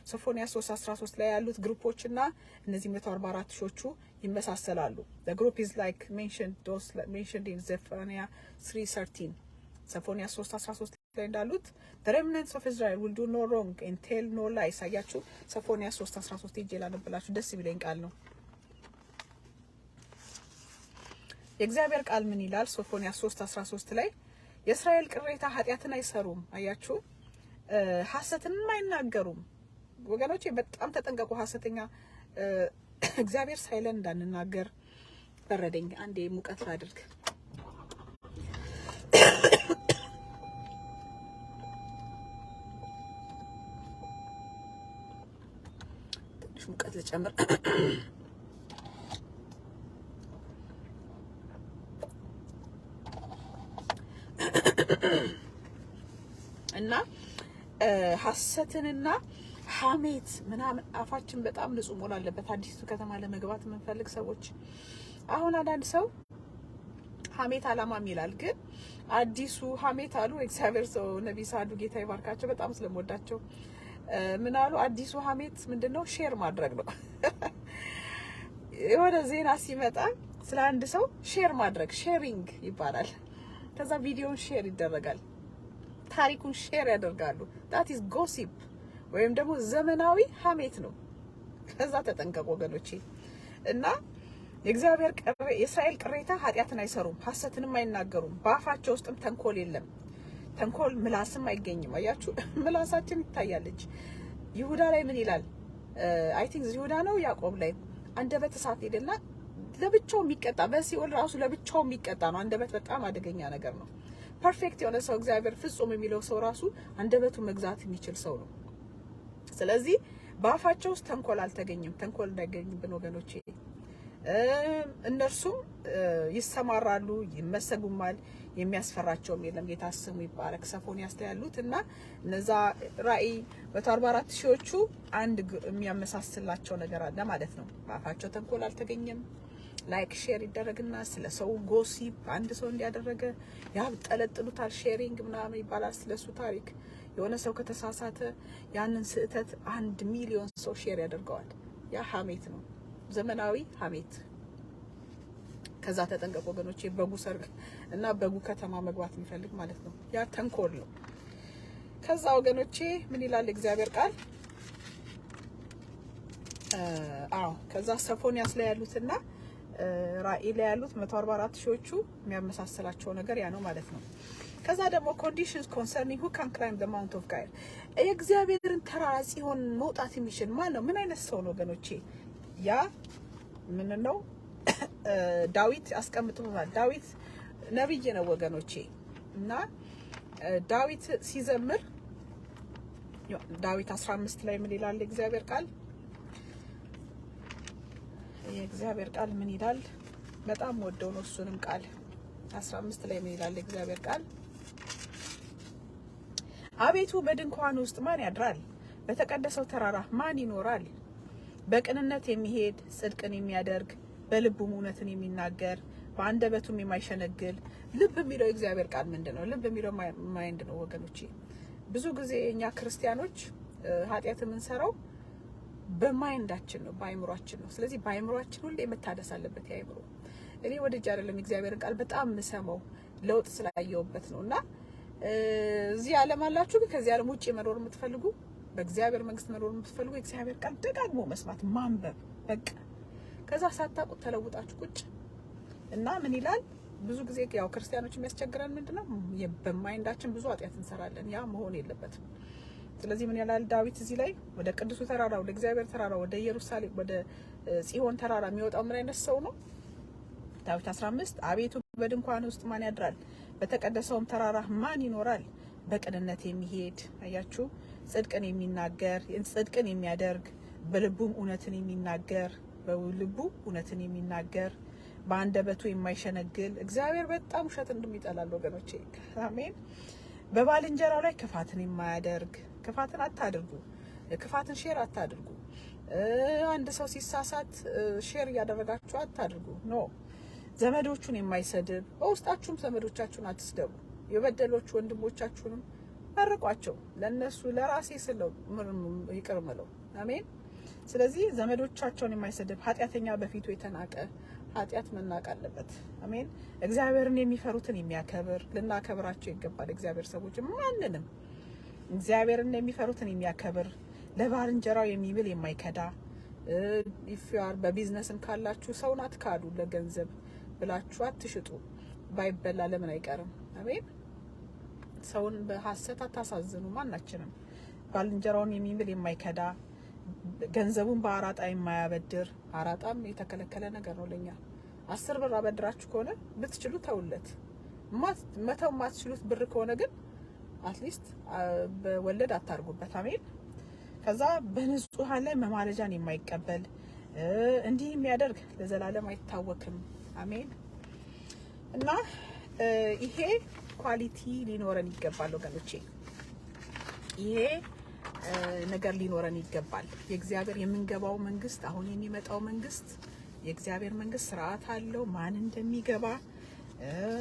ሶፎንያስ 3:13 ላይ ያሉት ግሩፖችና እነዚህ 144 ሾቹ ይመሳሰላሉ። the group is like mentioned those mentioned in Zephaniah 3:13 ሶፎንያስ 3:13 ላይ እንዳሉት the remnants of Israel will do no wrong and tell no lies። አያችሁ ሶፎንያስ 3:13 ይጀላል ብላችሁ ደስ ይለኝ ቃል ነው። የእግዚአብሔር ቃል ምን ይላል? ሶፎንያስ 3:13 ላይ የእስራኤል ቅሬታ ኃጢአትን አይሰሩም። አያችሁ ሐሰትንም አይናገሩም። ወገኖቼ በጣም ተጠንቀቁ። ሐሰተኛ እግዚአብሔር ሳይለን እንዳንናገር። በረደኝ፣ አንዴ ሙቀት ላድርግ። ትንሽ ሙቀት ልጨምር። እና ሐሰትንና ሐሜት ምናምን አፋችን በጣም ንጹህ መሆን አለበት። አዲሱ ከተማ ለመግባት የምንፈልግ ሰዎች አሁን አንዳንድ ሰው ሐሜት አላማም ይላል፣ ግን አዲሱ ሐሜት አሉ እግዚአብሔር ሰው ነብይ ሳዱ ጌታ ይባርካቸው፣ በጣም ስለምወዳቸው ምን አሉ? አዲሱ ሐሜት ምንድነው? ሼር ማድረግ ነው። የሆነ ዜና ሲመጣ ስለ አንድ ሰው ሼር ማድረግ ሼሪንግ ይባላል። ከዛ ቪዲዮን ሼር ይደረጋል፣ ታሪኩን ሼር ያደርጋሉ። that is gossip ወይም ደግሞ ዘመናዊ ሐሜት ነው። ከዛ ተጠንቀቁ ወገኖቼ። እና የእስራኤል ቅሬታ ኃጢአትን አይሰሩም፣ ሐሰትንም አይናገሩም፣ በአፋቸው ውስጥም ተንኮል የለም። ተንኮል ምላስም አይገኝም። አያችሁ ምላሳችን ይታያለች። ይሁዳ ላይ ምን ይላል? አይ ቲንክ ይሁዳ ነው ያዕቆብ ላይ አንደበት እሳት ሄደና ለብቻው የሚቀጣ በሲኦል ራሱ ለብቻው የሚቀጣ ነው። አንደበት በጣም አደገኛ ነገር ነው። ፐርፌክት የሆነ ሰው እግዚአብሔር ፍጹም የሚለው ሰው ራሱ አንደበቱ መግዛት የሚችል ሰው ነው። ስለዚህ በአፋቸው ውስጥ ተንኮል አልተገኘም። ተንኮል እንዳይገኝብን ወገኖቼ። እነርሱም ይሰማራሉ፣ ይመሰጉማል፣ የሚያስፈራቸውም የለም። ጌታ ስሙ ይባረክ። ሶፎንያስ ላይ ያሉት እና እነዛ ራእይ 144 ሺዎቹ አንድ የሚያመሳስላቸው ነገር አለ ማለት ነው። በአፋቸው ተንኮል አልተገኘም። ላይክ ሼር ይደረግና ስለ ሰው ጎሲፕ አንድ ሰው እንዲያደረገ ያብጠለጥሉታል። ሼሪንግ ምናምን ይባላል። ስለሱ ታሪክ የሆነ ሰው ከተሳሳተ ያንን ስህተት 1 ሚሊዮን ሰው ሼር ያደርገዋል። ያ ሐሜት ነው፣ ዘመናዊ ሐሜት። ከዛ ተጠንቀቁ ወገኖቼ። በጉ ሰርግ እና በጉ ከተማ መግባት የሚፈልግ ማለት ነው። ያ ተንኮል ነው። ከዛ ወገኖቼ ምን ይላል እግዚአብሔር ቃል? ከዛ ሶፎንያስ ላይ ያሉትና ራእይ ላይ ያሉት 144 ሺዎቹ የሚያመሳስላቸው ነገር ያ ነው ማለት ነው። ከዛ ደግሞ conditions concerning who can climb the mount of God የእግዚአብሔርን ተራራ ጽዮን መውጣት የሚችል ማን ነው? ምን አይነት ሰው ነው ወገኖቼ? ያ ምን ነው? ዳዊት አስቀምጦታል። ዳዊት ነብይ ነው ወገኖቼ። እና ዳዊት ሲዘምር ዳዊት 15 ላይ ምን ይላል እግዚአብሔር ቃል? የእግዚአብሔር ቃል ምን ይላል? በጣም ወደው ነው እሱንም ቃል 15 ላይ ምን ይላል እግዚአብሔር ቃል? አቤቱ በድንኳን ውስጥ ማን ያድራል? በተቀደሰው ተራራ ማን ይኖራል? በቅንነት የሚሄድ ጽድቅን የሚያደርግ በልቡም እውነትን የሚናገር በአንደበቱም የማይሸነግል። ልብ የሚለው እግዚአብሔር ቃል ምንድነው? ልብ የሚለው ማይንድ ነው ወገኖቼ። ብዙ ጊዜ እኛ ክርስቲያኖች ኃጢአት የምንሰራው በማይንዳችን ነው፣ በአይምሯችን ነው። ስለዚህ በአይምሯችን ሁሌ መታደስ አለበት። ያይምሮ እኔ ወደጅ አይደለም እግዚአብሔርን ቃል በጣም ምሰማው ለውጥ ስላየውበት ነውና እዚህ ዓለም አላችሁ ግን ከዚህ ዓለም ውጪ መኖር የምትፈልጉ በእግዚአብሔር መንግስት መኖር የምትፈልጉ እግዚአብሔር ቃል ደጋግሞ መስማት ማንበብ በቃ። ከዛ ሳታውቁ ተለውጣችሁ ቁጭ እና ምን ይላል? ብዙ ጊዜ ያው ክርስቲያኖች የሚያስቸግረን ምንድነው? በማይንዳችን ብዙ ኃጢአት እንሰራለን። ያ መሆን የለበትም። ስለዚህ ምን ይላል ዳዊት እዚህ ላይ? ወደ ቅዱሱ ተራራ ወደ እግዚአብሔር ተራራ ወደ ኢየሩሳሌም ወደ ጽዮን ተራራ የሚወጣው ምን አይነት ሰው ነው? ዳዊት 15 አቤቱ በድንኳን ውስጥ ማን ያድራል? በተቀደሰውም ተራራ ማን ይኖራል? በቅንነት የሚሄድ አያችሁ፣ ጽድቅን የሚናገር ጽድቅን የሚያደርግ በልቡም እውነትን የሚናገር በልቡ እውነትን የሚናገር በአንደበቱ የማይሸነግል። እግዚአብሔር በጣም ውሸት እንደሚጠላል ወገኖቼ። አሜን። በባልንጀራው ላይ ክፋትን የማያደርግ ክፋትን አታድርጉ። ክፋትን ሼር አታድርጉ። አንድ ሰው ሲሳሳት ሼር እያደረጋችሁ አታድርጉ። ኖ ዘመዶቹን የማይሰድብ በውስጣችሁም ዘመዶቻችሁን አትስደቡ። የበደሎች ወንድሞቻችሁንም መርቋቸው። ለነሱ ለራሴ ስለው ይቅር ምለው። አሜን። ስለዚህ ዘመዶቻቸውን የማይሰድብ ኃጢአተኛ በፊቱ የተናቀ ኃጢአት መናቅ አለበት። አሜን። እግዚአብሔርን የሚፈሩትን የሚያከብር ልናከብራቸው ይገባል። እግዚአብሔር ሰዎች ማንንም እግዚአብሔርን የሚፈሩትን የሚያከብር ለባልንጀራው የሚብል የማይከዳ ኢፍያር በቢዝነስም ካላችሁ ሰውን አትካዱ። ለገንዘብ ብላችሁ አትሽጡ። ባይበላ ለምን አይቀርም? አሜን። ሰውን በሐሰት አታሳዝኑ። ማናችንም ባልንጀራውን የሚብል የማይከዳ ገንዘቡን በአራጣ የማያበድር። አራጣም የተከለከለ ነገር ነው ለኛ። 10 ብር አበድራችሁ ከሆነ ብትችሉ ተውለት። መተው ማትችሉት ብር ከሆነ ግን አትሊስት በወለድ አታርጉበት። አሜን። ከዛ በንጹሃን ላይ መማለጃን የማይቀበል እንዲህ የሚያደርግ ለዘላለም አይታወክም። አሜን። እና ይሄ ኳሊቲ ሊኖረን ይገባል ወገኖቼ። ይሄ ነገር ሊኖረን ይገባል። የእግዚአብሔር የምንገባው መንግስት፣ አሁን የሚመጣው መንግስት የእግዚአብሔር መንግስት ስርዓት አለው። ማን እንደሚገባ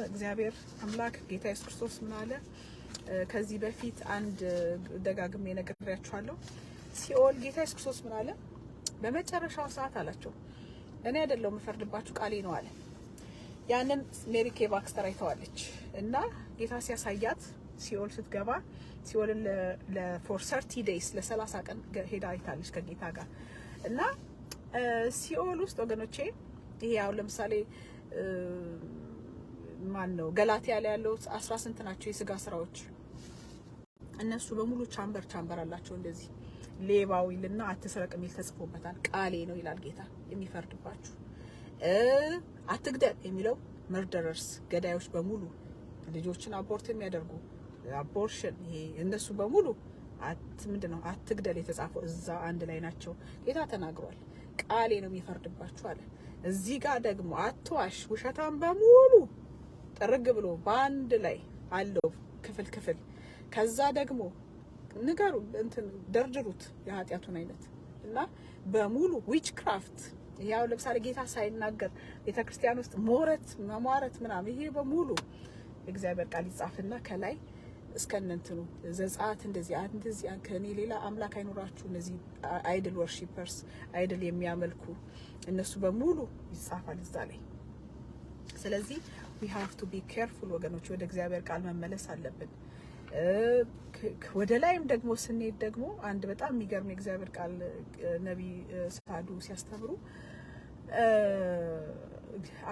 እግዚአብሔር አምላክ ጌታ ኢየሱስ ክርስቶስ ምን አለ? ከዚህ በፊት አንድ ደጋግሜ ነግሬያችኋለሁ። ሲኦል ጌታ ኢየሱስ ክርስቶስ ምን አለ? በመጨረሻው ሰዓት አላቸው እኔ አይደለሁም የምፈርድባችሁ ቃሌ ነው አለ። ያንን ሜሪ ኬ ባክስተር አይተዋለች እና ጌታ ሲያሳያት ሲኦል ስትገባ ሲኦልን ለፎር 30 days ለ30 ቀን ሄዳ አይታለች ከጌታ ጋር። እና ሲኦል ውስጥ ወገኖቼ ይሄ ያው ለምሳሌ ማን ነው ገላትያ ላይ ያለው 18 ናቸው የስጋ ስራዎች። እነሱ በሙሉ ቻምበር አላቸው። እንደዚህ ሌባው ይልና አትስረቅ የሚል ተጽፎበታል። ቃሌ ነው ይላል ጌታ የሚፈርድባችሁ። አትግደል የሚለው መርደረርስ ገዳዮች በሙሉ ልጆችን አቦርት የሚያደርጉ አቦርሽን ይሄ እነሱ በሙሉ ምንድነው አትግደል የተጻፈው እዛ አንድ ላይ ናቸው። ጌታ ተናግሯል። ቃሌ ነው የሚፈርድባችሁ አለ። እዚህ ጋር ደግሞ አትዋሽ፣ ውሸታም በሙሉ ጥርግ ብሎ በአንድ ላይ አለው ክፍል። ከዛ ደግሞ ንገሩ እንትን ደርድሩት የኃጢያቱን አይነት እና በሙሉ ዊች ክራፍት ያው ለምሳሌ ጌታ ሳይናገር ቤተክርስቲያን ውስጥ መሟረት ምናምን ይሄ በሙሉ እግዚአብሔር ቃል ይጻፍና ከላይ እስከነንትኑ ዘጻት እንደዚህ ከኔ ሌላ አምላክ አይኖራችሁ እነዚህ አይድል ወርሺፐርስ አይድል የሚያመልኩ እነሱ በሙሉ ይጻፋል እዛ ላይ። ስለዚህ we have to be careful ወገኖች፣ ወደ እግዚአብሔር ቃል መመለስ አለብን። ወደ ላይም ደግሞ ስንሄድ ደግሞ አንድ በጣም የሚገርም የእግዚአብሔር ቃል ነብይ ሳዱ ሲያስተምሩ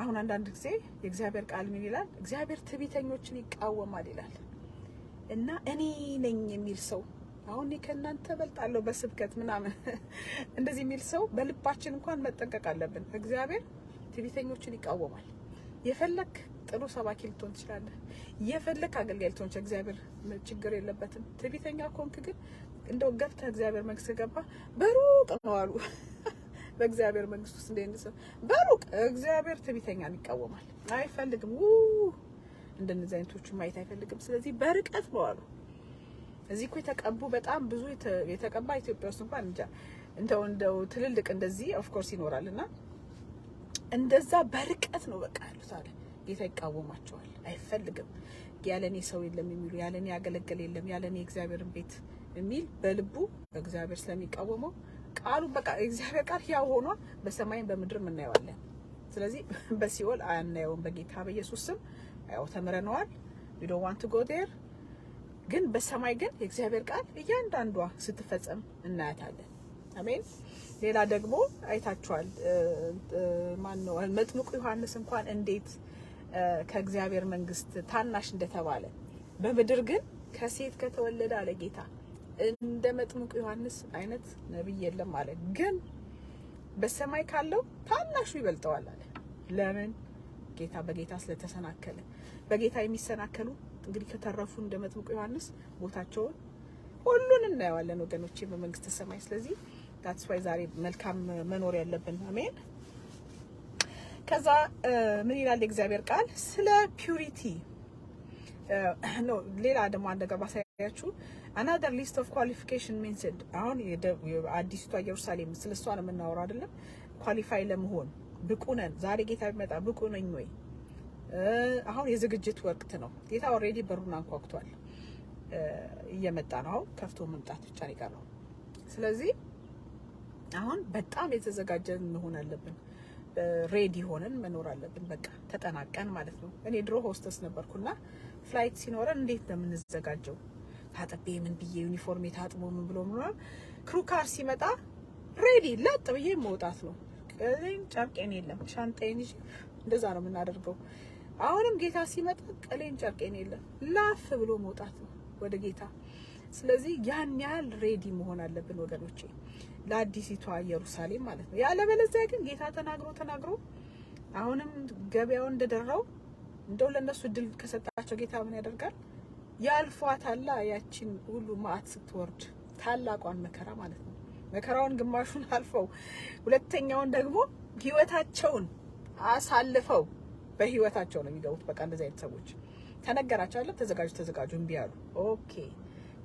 አሁን አንዳንድ ጊዜ የእግዚአብሔር ቃል ምን ይላል? እግዚአብሔር ትዕቢተኞችን ይቃወማል ይላል። እና እኔ ነኝ የሚል ሰው አሁን ከእናንተ በልጣለሁ በስብከት ምናምን እንደዚህ የሚል ሰው በልባችን እንኳን መጠንቀቅ አለብን። እግዚአብሔር ትዕቢተኞችን ይቃወማል። የፈለክ ጥሩ ሰባኪ ልትሆን ትችላለህ፣ የፈለክ አገልጋይ ልትሆን ትችላለህ። እግዚአብሔር ችግር የለበትም። ትዕቢተኛ ኮንክ ግን እንደው ገብተህ እግዚአብሔር መንግስት ገባ በሩቅ ነው አሉ። በእግዚአብሔር መንግስት ውስጥ እንደነሰ በሩቅ እግዚአብሔር ትዕቢተኛን ይቃወማል፣ አይፈልግም። እንደነዚህ አይነቶቹ ማየት አይፈልግም። ስለዚህ በርቀት ነው አሉ። እዚህ እኮ የተቀቡ በጣም ብዙ የተቀባ ኢትዮጵያ ውስጥ እንኳን እንጃ እንደው ትልልቅ እንደዚህ ኦፍ ኮርስ ይኖራልና እንደዛ በርቀት ነው በቃ ያሉት አለ። ጌታ ይቃወማቸዋል፣ አይፈልግም። ያለኔ ሰው የለም የሚሉ ያለኔ ያገለገለ የለም ያለኔ እግዚአብሔርን ቤት የሚል በልቡ እግዚአብሔር ስለሚቃወመው ቃሉ በቃ እግዚአብሔር ቃል ያው ሆኖ በሰማይም በምድርም እናየዋለን። ስለዚህ በሲኦል አናየውም። በጌታ በኢየሱስ ስም ያው ተምረናል። we don't want to go there። ግን በሰማይ ግን የእግዚአብሔር ቃል እያንዳንዷ ስትፈጸም እናያታለን። አሜን። ሌላ ደግሞ አይታችኋል። ማን ነው መጥምቁ ዮሐንስ እንኳን እንዴት ከእግዚአብሔር መንግስት ታናሽ እንደተባለ፣ በምድር ግን ከሴት ከተወለደ አለ ጌታ እንደ መጥምቁ ዮሐንስ አይነት ነብይ የለም አለ። ግን በሰማይ ካለው ታናሹ ይበልጠዋል አለ። ለምን? ጌታ በጌታ ስለተሰናከለ። በጌታ የሚሰናከሉ እንግዲህ ከተረፉ እንደ መጥምቁ ዮሐንስ ቦታቸውን ሁሉን እናየዋለን ወገኖቼ በመንግስተ ሰማይ። ስለዚህ that's why ዛሬ መልካም መኖር ያለብን። አሜን። ከዛ ምን ይላል እግዚአብሔር ቃል ስለ ፒዩሪቲ ነው። ሌላ ደግሞ አንድ ነገር ላሳያችሁ። another list of qualification mentioned አሁን አዲስቷ ኢየሩሳሌም ስለሷ ነው የምናወራው አይደለም። ኳሊፋይ ለመሆን ብቁ ነን። ዛሬ ጌታ ቢመጣ ብቁ ነኝ ወይ? አሁን የዝግጅት ወቅት ነው። ጌታ ኦሬዲ በሩን አንኳኩቷል። እየመጣ ነው። ከፍቶ መምጣት ብቻ ነው የቀረው። ስለዚህ አሁን በጣም የተዘጋጀን መሆን አለብን። ሬዲ ሆነን መኖር አለብን። በቃ ተጠናቀን ማለት ነው። እኔ ድሮ ሆስተስ ነበርኩና ፍላይት ሲኖረን እንዴት ነው የምንዘጋጀው? ታጥቤ ምን ብዬ ዩኒፎርም ታጥቦ ምን ብሎ ምናምን ክሩ ካር ሲመጣ ሬዲ ለጥ ብዬ መውጣት ነው። ቀሌን ጨርቄን የለም ሻንጣዬን ይዤ እንደዛ ነው የምናደርገው። አሁንም ጌታ ሲመጣ ቀሌን ጨርቄን የለም ላፍ ብሎ መውጣት ነው ወደ ጌታ። ስለዚህ ያን ያህል ሬዲ መሆን አለብን ወገኖቼ፣ ለአዲሲቷ ኢየሩሳሌም ማለት ነው። ያለበለዚያ ግን ጌታ ተናግሮ አሁንም ገበያው እንደደራው እንደው ለነሱ ድል ከሰጣቸው ጌታ ምን ያደርጋል? ያልፏታል። ያቺን ሁሉ ማአት ስትወርድ ታላቋን መከራ ማለት ነው። መከራውን ግማሹን አልፈው ሁለተኛውን ደግሞ ህይወታቸውን አሳልፈው በህይወታቸው ነው የሚገቡት። በቃ እንደዚህ አይነት ሰዎች ተነገራቸው አይደል? ተዘጋጁ እምቢ አሉ። ኦኬ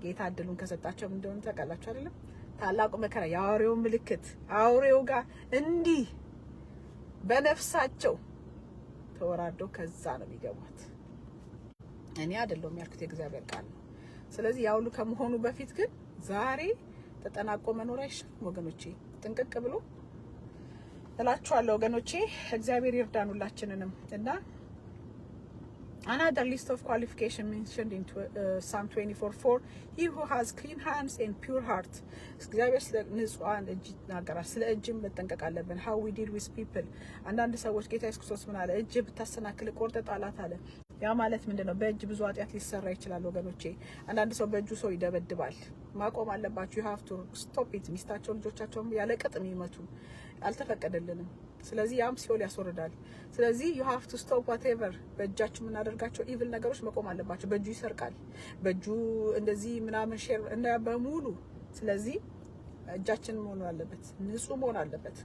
ጌታ እድሉን ከሰጣቸው ምን እንደሆነ ታውቃላችሁ አይደለም? ታላቁ መከራ የአውሬው ምልክት አውሬው ጋር እንዲህ በነፍሳቸው ተወራርደው ከዛ ነው የሚገቡት። እኔ አይደለም ያልኩት የእግዚአብሔር ቃል ነው። ስለዚህ ያውሉ ከመሆኑ በፊት ግን ዛሬ ተጠናቆ መኖር አይሻልም ወገኖቼ? ጥንቅቅ ብሎ እላችኋለሁ ወገኖቼ። እግዚአብሔር ይርዳን ሁላችንንም። እና another list of qualification mentioned in Psalm 24:4 he who has clean hands and pure heart. እግዚአብሔር ስለ ንጹሃን እጅ ይናገራል። ስለ እጅም መጠንቀቅ አለብን። how we deal with people። አንዳንድ ሰዎች ጌታ ኢየሱስ ክርስቶስ ምን አለ? እጅ ብታሰናክል ቆርጠ ጣላት አለ። ያ ማለት ምንድነው? በእጅ ብዙ ኃጢአት ሊሰራ ይችላል ወገኖቼ። አንዳንድ ሰው በእጁ ሰው ይደበድባል። ማቆም አለባችሁ። you have to stop it። ሚስታቸው ልጆቻቸውም ያለ ቅጥ የሚመቱ አልተፈቀደልንም። ስለዚህ ያም ሲኦል ያስወርዳል። ስለዚህ you have to stop whatever በእጃችሁ የምናደርጋቸው ኢቪል ነገሮች መቆም አለባቸው። በእጁ ይሰርቃል፣ በእጁ እንደዚህ ምናምን ሼር እና በሙሉ። ስለዚህ እጃችን መሆን አለበት፣ ንጹህ መሆን አለበት።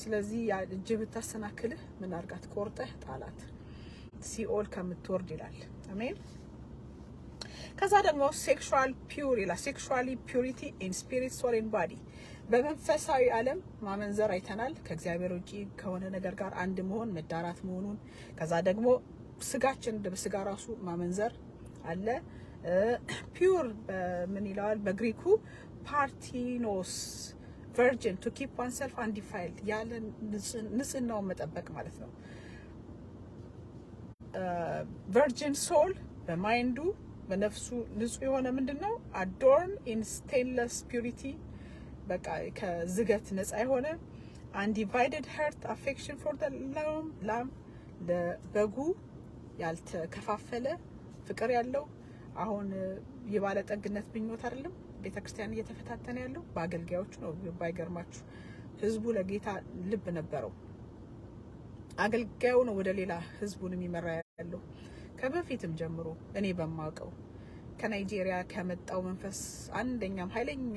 ስለዚህ ያ እጅ ብታሰናክልህ ምን አርጋት? ቆርጠህ ጣላት፣ ሲኦል ከምትወርድ ይላል። አሜን። ከዛ ደግሞ ሴክሹዋል ፒዩር ይላል። ሴክሹዋሊ ፒዩሪቲ ኢን ስፒሪት ሶል ኤንድ ባዲ። በመንፈሳዊ ዓለም ማመንዘር አይተናል። ከእግዚአብሔር ውጪ ከሆነ ነገር ጋር አንድ መሆን መዳራት መሆኑን። ከዛ ደግሞ ስጋችን በስጋ ራሱ ማመንዘር አለ። ፒዩር ምን ይላል በግሪኩ? ፓርቲኖስ ቨርጂን ቱ ኪፕ ዋንሰልፍ አንዲፋይልድ፣ ያለ ንጽህናውን መጠበቅ ማለት ነው። ቨርጂን ሶል በማይንዱ በነፍሱ ንጹህ የሆነ ምንድነው? አዶርን ኢን ስቴንለስ ፒዩሪቲ፣ በቃ ከዝገት ነፃ የሆነ አንዲቫይድድ ሄርት አፌክሽን ፎር ዘ ላም፣ ለበጉ ያልተከፋፈለ ፍቅር ያለው። አሁን የባለጠግነት ምኞት አይደለም ቤተክርስቲያን እየተፈታተነ ያለው በአገልጋዮቹ ነው። ባይገርማችሁ ህዝቡ ለጌታ ልብ ነበረው። አገልጋዩ ነው ወደ ሌላ ህዝቡን የሚመራ ያለው። ከበፊትም ጀምሮ እኔ በማውቀው ከናይጄሪያ ከመጣው መንፈስ አንደኛም ኃይለኛ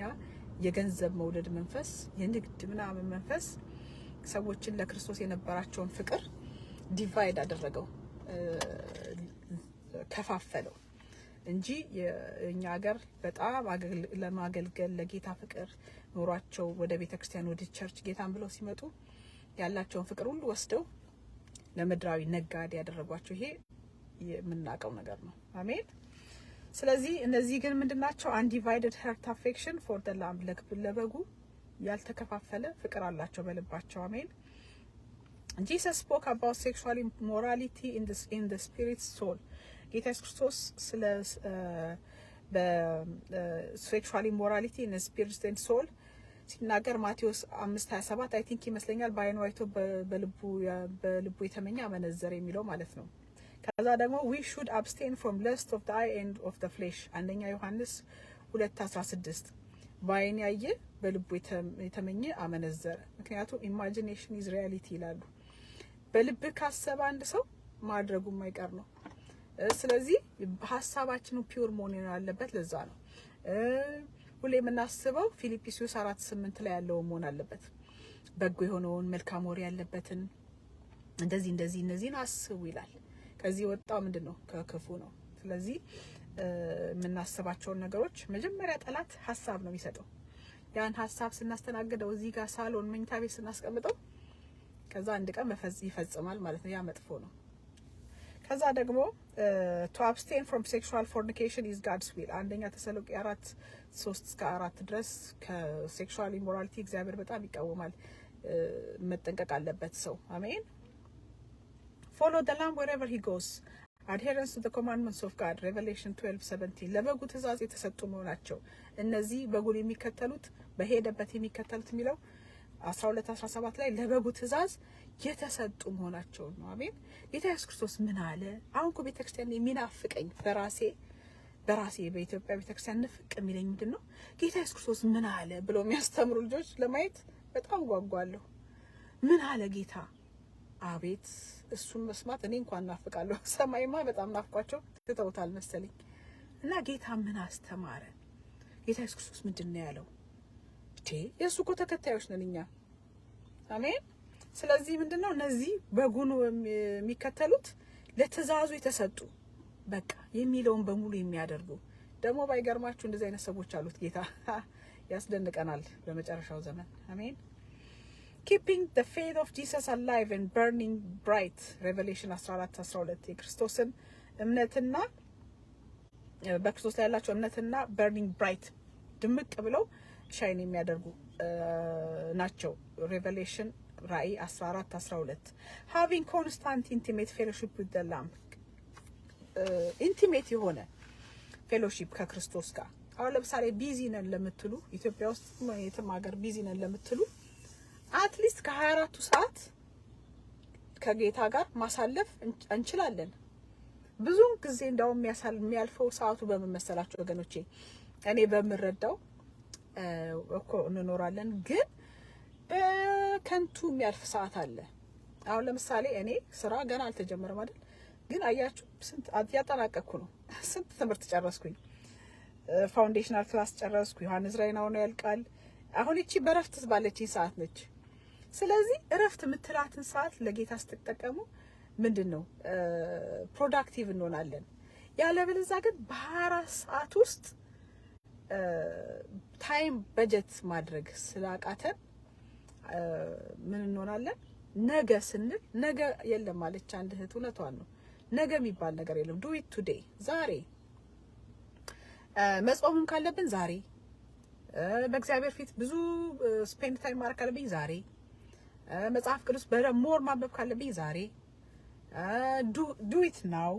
የገንዘብ መውደድ መንፈስ፣ የንግድ ምናምን መንፈስ ሰዎችን ለክርስቶስ የነበራቸውን ፍቅር ዲቫይድ አደረገው፣ ከፋፈለው እንጂ የኛ ሀገር በጣም ለማገልገል ለጌታ ፍቅር ኖሯቸው ወደ ቤተክርስቲያን ወደ ቸርች ጌታን ብለው ሲመጡ ያላቸውን ፍቅር ሁሉ ወስደው ለምድራዊ ነጋዴ ያደረጓቸው። ይሄ የምናውቀው ነገር ነው። አሜን። ስለዚህ እነዚህ ግን ምንድናቸው? አንዲቫይድድ ሄርት አፌክሽን ፎር ዘ ላም፣ ለበጉ ያልተከፋፈለ ፍቅር አላቸው በልባቸው። አሜን። Jesus spoke about sexual morality in the spirit soul. ጌታ ኢየሱስ ክርስቶስ ስለ በሴክሹዋል ሞራሊቲ ኢን ስፒሪት ኤንድ ሶል ሲናገር ማቴዎስ 5:27 አይ ቲንክ ይመስለኛል በአይኑ አይቶ በልቡ የተመኘ አመነዘረ የሚለው ማለት ነው። ከዛ ደግሞ we should abstain from lust of the eye and of the flesh አንደኛ ዮሐንስ 2:16 በአይን ያየ በልቡ የተመኘ አመነዘረ። ምክንያቱም imagination is reality ይላሉ። በልብ ካሰበ አንድ ሰው ማድረጉ የማይቀር ነው። ስለዚህ ሐሳባችን ፒውር መሆን ያለበት ለዛ ነው። ሁሌ የምናስበው ፊልጵስዩስ 4:8 ላይ ያለው መሆን አለበት። በጎ የሆነውን መልካም ወሬ ያለበትን እንደዚህ እነዚህን አስቡ ይላል። ከዚህ ወጣው ምንድነው? ከክፉ ነው። ስለዚህ የምናስባቸውን ነገሮች መጀመሪያ ጠላት ሐሳብ ነው የሚሰጠው። ያን ሐሳብ ስናስተናግደው እዚህ ጋር ሳሎን መኝታ ቤት ስናስቀምጠው ከዛ አንድ ቀን ይፈጽማል ማለት ነው። ያ መጥፎ ነው። ከዛ ደግሞ to abstain from sexual fornication is God's will አንደኛ ተሰሎንቄ 4:3-4 ድረስ ከሴክሹዋል ኢሞራሊቲ እግዚአብሔር በጣም ይቃወማል። መጠንቀቅ አለበት ሰው። አሜን። follow the lamb wherever he goes adherence to the commandments of God Revelation 12:17 ለበጉ ትእዛዝ የተሰጡ መሆናቸው እነዚህ በጉን የሚከተሉት በሄደበት የሚከተሉት የሚለው 12:17 ላይ ለበጉ ትእዛዝ የተሰጡ መሆናቸው ነው። አሜን። ጌታ ኢየሱስ ክርስቶስ ምን አለ? አሁን እኮ ቤተክርስቲያን የሚናፍቀኝ በራሴ በኢትዮጵያ ቤተክርስቲያን ንፍቅ የሚለኝ ምንድነው? ጌታ ኢየሱስ ክርስቶስ ምን አለ ብለው የሚያስተምሩ ልጆች ለማየት በጣም ጓጓለሁ። ምን አለ ጌታ? አቤት እሱን መስማት እኔ እንኳን ናፍቃለሁ። ሰማይማ በጣም ናፍቋቸው ትተውታል መሰለኝ። እና ጌታ ምን አስተማረ? ጌታ ኢየሱስ ክርስቶስ ምንድነው ያለው? የሱ እኮ ተከታዮች ነን እኛ። አሜን። ስለዚህ ምንድነው እነዚህ በጉኑ የሚከተሉት ለትእዛዙ የተሰጡ በቃ የሚለውን በሙሉ የሚያደርጉ ደግሞ ባይገርማችሁ እንደዚህ አይነት ሰዎች አሉት ጌታ። ያስደንቀናል በመጨረሻው ዘመን። አሜን። keeping the faith of Jesus alive and burning bright Revelation 14:12 የክርስቶስን እምነትና በክርስቶስ ላይ ያላቸው እምነትና burning bright ድምቅ ብለው ሻይን የሚያደርጉ ናቸው። ሬቨሌሽን ራእይ 14:12 having constant intimate fellowship with the lamb ኢንቲሜት የሆነ ፌሎሺፕ ከክርስቶስ ጋር። አሁን ለምሳሌ ቢዚ ነን ለምትሉ ኢትዮጵያ ውስጥ የትም ሀገር ቢዚ ነን ለምትሉ አትሊስት ከ24ቱ ሰዓት ከጌታ ጋር ማሳለፍ እንችላለን። ብዙም ጊዜ እንዳውም የሚያልፈው ሰዓቱ በመመሰላችሁ ወገኖቼ እኔ በመረዳው እኮ እንኖራለን፣ ግን በከንቱ የሚያልፍ ሰዓት አለ። አሁን ለምሳሌ እኔ ስራ ገና አልተጀመረም አይደል? ግን አያችሁ ስንት ያጠናቀቅኩ ነው። ስንት ትምህርት ጨረስኩኝ። ፋውንዴሽናል ክላስ ጨረስኩ። ዮሐንስ ራይናው ነው ያልቃል። አሁን እቺ በረፍት ባለችኝ ሰዓት ነች። ስለዚህ እረፍት የምትላትን ሰዓት ለጌታ ስትጠቀሙ ምንድነው ፕሮዳክቲቭ እንሆናለን። ያለበለዚያ ግን በ24 ሰዓት ውስጥ ታይም በጀት ማድረግ ስላቃተን ምን እንሆናለን? ነገ ስንል ነገ የለም ማለች አንድ እህት፣ እውነቷን ነው። ነገ የሚባል ነገር የለም። ዱ ኢት ቱዴይ፣ ዛሬ መጾምም ካለብን ዛሬ፣ በእግዚአብሔር ፊት ብዙ ስፔንድ ታይም ማድረግ ካለብኝ ዛሬ፣ መጽሐፍ ቅዱስ በሞር ማንበብ ካለብኝ ዛሬ፣ ዱ ኢት ናው፣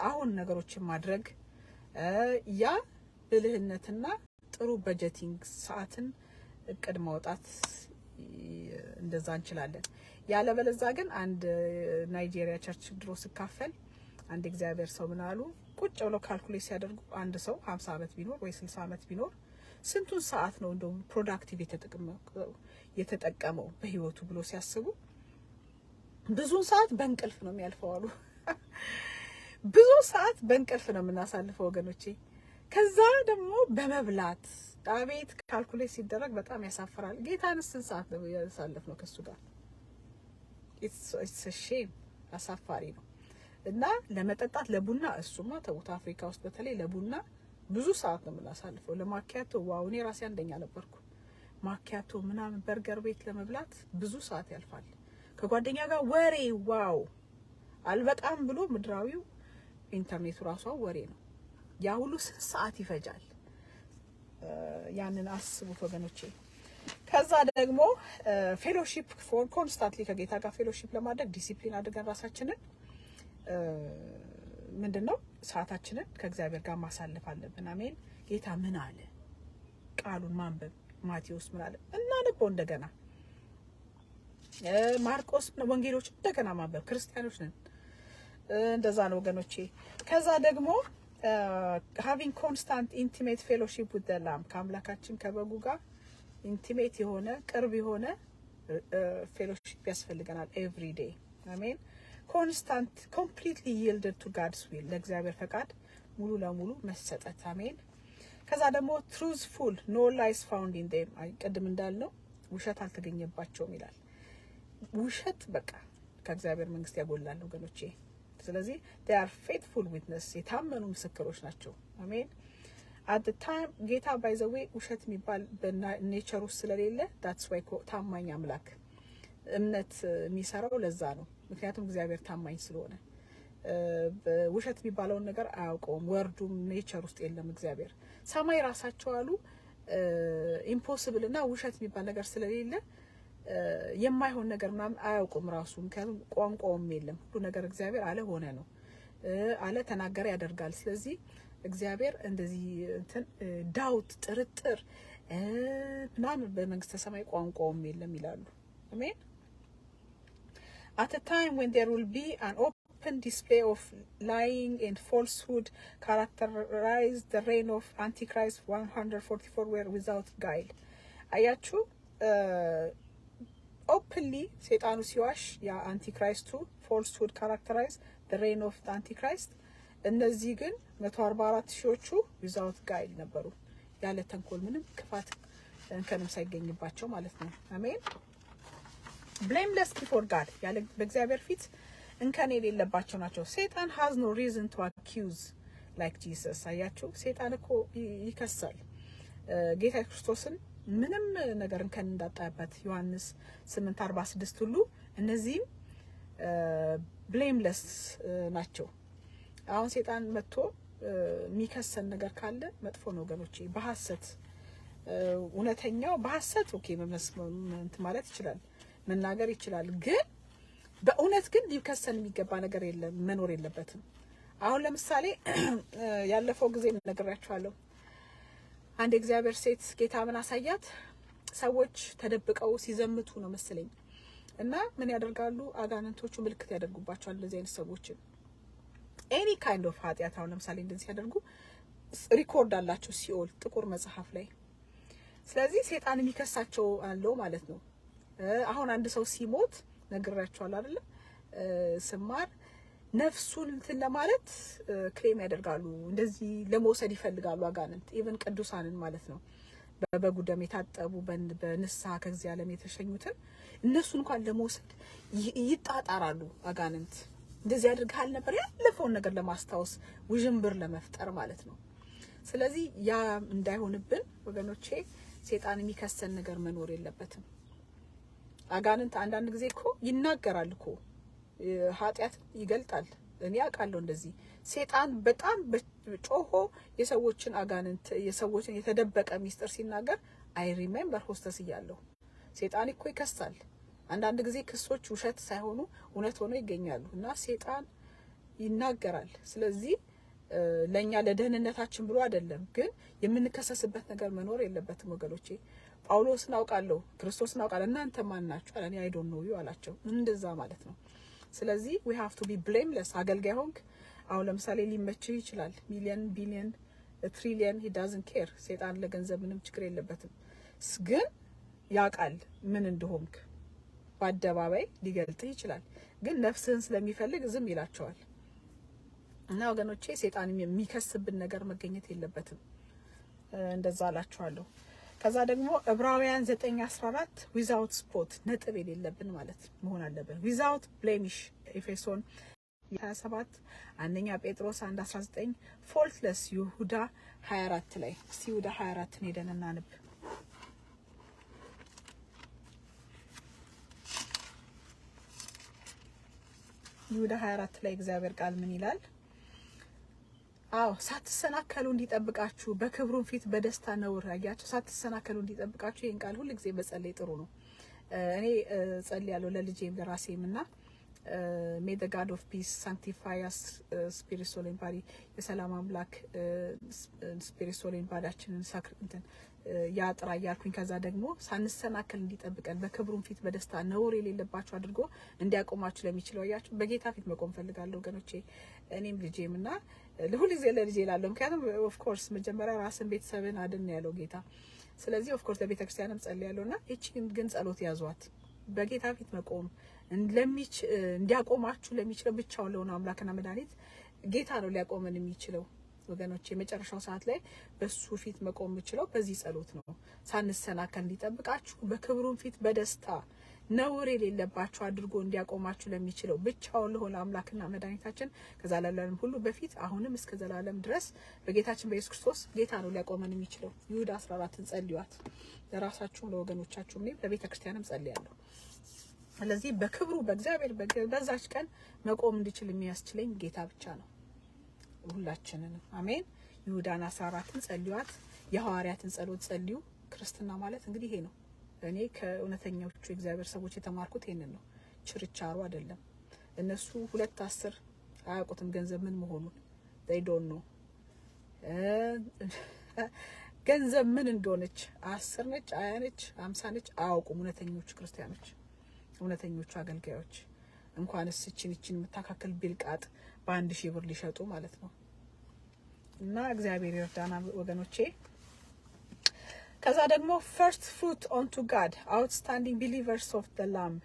አሁን ነገሮችን ማድረግ ያ ብልህነትና ጥሩ በጀቲንግ ሰዓትን እቅድ ማውጣት እንደዛ እንችላለን። ያለበለዚያ ግን አንድ ናይጄሪያ ቸርች ድሮ ስካፈል አንድ እግዚአብሔር ሰው ምን አሉ? ቁጭ ብለው ካልኩሌት ሲያደርጉ አንድ ሰው 50 ዓመት ቢኖር ወይ 60 ዓመት ቢኖር ስንቱን ሰዓት ነው እንደው ፕሮዳክቲቭ የተጠቀመው በህይወቱ ብሎ ሲያስቡ ብዙን ሰዓት በእንቅልፍ ነው የሚያልፈው አሉ። ብዙ ሰዓት በእንቅልፍ ነው የምናሳልፈው ወገኖቼ። ከዛ ደግሞ በመብላት አቤት ካልኩሌት ሲደረግ በጣም ያሳፍራል። ጌታንስ ስንት ሰዓት ነው ያሳለፍነው ከሱ ጋር? ኢትስ ሼም፣ አሳፋሪ ነው። እና ለመጠጣት ለቡና እሱማ ተውት። አፍሪካ ውስጥ በተለይ ለቡና ብዙ ሰዓት ነው የምናሳልፈው። ለማኪያቶ ዋው፣ እኔ ራሴ አንደኛ ነበርኩ። ማኪያቶ ምናምን በርገር ቤት ለመብላት ብዙ ሰዓት ያልፋል። ከጓደኛ ጋር ወሬ ዋው አልበቃም ብሎ ምድራዊው ኢንተርኔቱ ራሱ ወሬ ነው። ያ ሁሉ ስንት ሰዓት ይፈጃል? ያንን አስቡት ወገኖቼ። ከዛ ደግሞ ፌሎሺፕ ፎር ኮንስታንትሊ ከጌታ ጋር ፌሎሺፕ ለማድረግ ዲሲፕሊን አድርገን ራሳችንን ምንድነው ሰዓታችንን ከእግዚአብሔር ጋር ማሳለፍ አለብን። አሜን። ጌታ ምን አለ? ቃሉን ማንበብ። ማቴዎስ ምን አለ? እናንበው እንደገና። ማርቆስ ወንጌሎች እንደገና ማንበብ። ክርስቲያኖች ነን። እንደዛ ነው ወገኖቼ። ከዛ ደግሞ having constant intimate fellowship with the lamb ከአምላካችን ከበጉ ጋር ኢንቲሜት የሆነ ቅርብ የሆነ ፌሎሺፕ ያስፈልገናል every day። አሜን። constant completely yielded to God's will ለእግዚአብሔር ፈቃድ ሙሉ ለሙሉ መሰጠት። አሜን። ከዛ ደግሞ truthful no lies found in them ቅድም እንዳልነው ውሸት አልተገኘባቸውም ይላል። ውሸት በቃ ከእግዚአብሔር መንግስት ያጎላል ወገኖቼ። ስለዚህ they are faithful witness የታመኑ ምስክሮች ናቸው አሜን at the time ጌታ by the way ውሸት የሚባል በኔቸር ውስጥ ስለሌለ that's why ታማኝ አምላክ እምነት የሚሰራው ለዛ ነው ምክንያቱም እግዚአብሔር ታማኝ ስለሆነ ውሸት የሚባለውን ነገር አያውቀውም ወርዱም ኔቸር ውስጥ የለም እግዚአብሔር ሰማይ ራሳቸው አሉ ኢምፖሲብል እና ውሸት የሚባል ነገር ስለሌለ የማይሆን ነገር ምናምን አያውቁም ራሱ ምክንያቱም ቋንቋውም የለም ሁሉ ነገር እግዚአብሔር አለ ሆነ ነው አለ ተናገረ ያደርጋል ስለዚህ እግዚአብሔር እንደዚህ እንትን ዳውት ጥርጥር ምናምን በመንግስተ ሰማይ ቋንቋውም የለም ይላሉ አሜን at a time when there will be an open display of lying and falsehood characterize the reign of Antichrist 144 were without guile አያችሁ openly ሰይጣኑ ሲዋሽ ያ አንቲክራይስቱ falsehood characterize the reign of the Antichrist እነዚህ ግን 144 ሺዎቹ without guile ነበሩ ያለ ተንኮል ምንም ክፋት እንከንም ሳይገኝባቸው ማለት ነው አሜን blameless before God ያለ በእግዚአብሔር ፊት እንከን የሌለባቸው ናቸው ሰይጣን has no reason to accuse like Jesus አያችሁ ሰይጣን እኮ ይከሳል ጌታ ክርስቶስን ምንም ነገር እንከን እንዳጣበት ዮሐንስ 8:46 ሁሉ እነዚህም blameless ናቸው አሁን ሰይጣን መጥቶ የሚከሰን ነገር ካለ መጥፎ ነው ወገኖቼ በሐሰት እውነተኛው በሐሰት ኦኬ መመስመንት ማለት ይችላል መናገር ይችላል ግን በእውነት ግን ሊከሰን የሚገባ ነገር የለም መኖር የለበትም አሁን ለምሳሌ ያለፈው ጊዜ ነግራችኋለሁ አንድ እግዚአብሔር ሴት ጌታ ምን አሳያት ሰዎች ተደብቀው ሲዘምቱ ነው መሰለኝ እና ምን ያደርጋሉ አጋንንቶቹ ምልክት ያደርጉባቸዋል ለዚህ አይነት ሰዎችን any kind of ኃጢያት አሁን ለምሳሌ እንደዚህ ያደርጉ ሪኮርድ አላቸው ሲኦል ጥቁር መጽሐፍ ላይ ስለዚህ ሰይጣን የሚከሳቸው አለው ማለት ነው አሁን አንድ ሰው ሲሞት ነግራችኋል አይደል ስማር ነፍሱን እንትን ለማለት ክሌም ያደርጋሉ እንደዚህ ለመውሰድ ይፈልጋሉ አጋንንት ኢቭን ቅዱሳንን ማለት ነው በጉደም የታጠቡ በንስሐ ከዚህ ዓለም የተሸኙትን እነሱን እንኳን ለመውሰድ ይጣጣራሉ አጋንንት እንደዚህ ያደርጋል ነበር ያለፈውን ነገር ለማስታወስ ውዥንብር ለመፍጠር ማለት ነው ስለዚህ ያ እንዳይሆንብን ወገኖቼ ሰይጣን የሚከሰን ነገር መኖር የለበትም አጋንንት አንዳንድ ጊዜ እኮ ይናገራል እኮ ኃጢያት ይገልጣል እኔ አውቃለሁ እንደዚህ ሰይጣን በጣም ጮሆ የሰዎችን አጋንንት የሰዎችን የተደበቀ ሚስጥር ሲናገር አይ ሪሜምበር ሆስተስ ይያለው ሰይጣን እኮ ይከሳል አንዳንድ ጊዜ ክሶች ውሸት ሳይሆኑ እውነት ሆኖ ይገኛሉ እና ሰይጣን ይናገራል ስለዚህ ለኛ ለደህንነታችን ብሎ አይደለም ግን የምንከሰስበት ነገር መኖር የለበትም ወገኖቼ ጳውሎስን አውቃለሁ ክርስቶስን አውቃለሁ እናንተ ማን ናችሁ አለኝ አይ ዶንት ኖ ዩ አላቸው እንደዛ ማለት ነው ስለዚህ we have to be blameless አገልጋይ ሆንክ አሁን ለምሳሌ ሊመችህ ይችላል ሚሊየን ቢሊየን ትሪሊየን he doesn't care ሰይጣን ለገንዘብ ምንም ችግር የለበትም ግን ያውቃል ምን እንደሆንክ በአደባባይ ሊገልጥህ ይችላል ግን ነፍስህን ስለሚፈልግ ዝም ይላቸዋል እና ወገኖቼ ሰይጣን የሚከስብን ነገር መገኘት የለበትም እንደዛ አላችኋለሁ ከዛ ደግሞ ዕብራውያን 9:14 without spot ነጥብ የሌለብን ማለት መሆን አለበት without blemish ኤፌሶን 27 አንደኛ ጴጥሮስ 1:19 faultless ይሁዳ 24 ላይ ይሁዳ 24 ሄደን እናንብ ይሁዳ 24 ላይ እግዚአብሔር ቃል ምን ይላል አው ሳትሰናከሉ እንዲጠብቃችሁ በክብሩን ፊት በደስታ ነውር ያያችሁ ሳትሰናከሉ እንዲጠብቃችሁ ይሄን ቃል ሁሉ ጊዜ በጸለይ ጥሩ ነው እኔ ጸልያለሁ ለልጄም ለራሴምና may the God of peace sanctify us spirit soul and body የሰላም አምላክ spirit soul and bodyያችንን ሳክንተን ያጥራ ያልኩኝ ከዛ ደግሞ ሳንሰናከል እንዲጠብቀን በክብሩን ፊት በደስታ ነውር የሌለባችሁ አድርጎ እንዲያቆማችሁ ለሚችለው ያያችሁ በጌታ ፊት መቆም ፈልጋለሁ ወገኖቼ እኔም ልጄምና ለሁሉ ጊዜ ለልጄ ይላል ምክንያቱም ኦፍ ኮርስ መጀመሪያ ራስን ቤተሰብን አድን ያለው ጌታ ስለዚህ ኦፍ ኮርስ ለቤተክርስቲያንም ጸልያለሁና እቺን ግን ጸሎት ያዟት በጌታ ፊት መቆም እንዲያቆማችሁ ለሚችለው ብቻው ለሆነ አምላክና መድኃኒት ጌታ ነው ሊያቆመን የሚችለው ወገኖቼ መጨረሻው ሰዓት ላይ በሱ ፊት መቆም የምችለው በዚህ ጸሎት ነው ሳንሰናከል እንዲጠብቃችሁ በክብሩን ፊት በደስታ ነውር የሌለባችሁ አድርጎ እንዲያቆማችሁ ለሚችለው ብቻውን ለሆነ አምላክና መድኃኒታችን ከዘላለም ሁሉ በፊት አሁንም እስከ ዘላለም ድረስ በጌታችን በኢየሱስ ክርስቶስ ጌታ ነው ሊያቆመን የሚችለው። ይሁዳ 14ን ጸልዩት ለራሳችሁም ለወገኖቻችሁም እኔም ለቤተ ክርስቲያንም ጸልያለሁ። ስለዚህ በክብሩ በእግዚአብሔር በዛች ቀን መቆም እንድችል የሚያስችለኝ ጌታ ብቻ ነው ሁላችንንም። አሜን። ይሁዳን 14ን ጸልዩት። የሐዋርያትን ጸሎት ጸልዩ። ክርስትና ማለት እንግዲህ ይሄ ነው። እኔ ከእውነተኞቹ እግዚአብሔር ሰዎች የተማርኩት ይሄንን ነው። ችርቻሮ አይደለም። እነሱ 2-10 አያውቁትም ገንዘብ ምን መሆኑን። they don't know ገንዘብ ምን እንደሆነች 10 ነች 20 ነች 50 ነች አያውቁም። እውነተኞቹ ክርስቲያኖች እውነተኞቹ አገልጋዮች እንኳንስ እቺን የምታካከል ቢልቃጥ በ1000 ብር ሊሸጡ ማለት ነው። እና እግዚአብሔር ይርዳና ወገኖቼ። ከዛ ደግሞ first fruit unto God outstanding believers of the lamb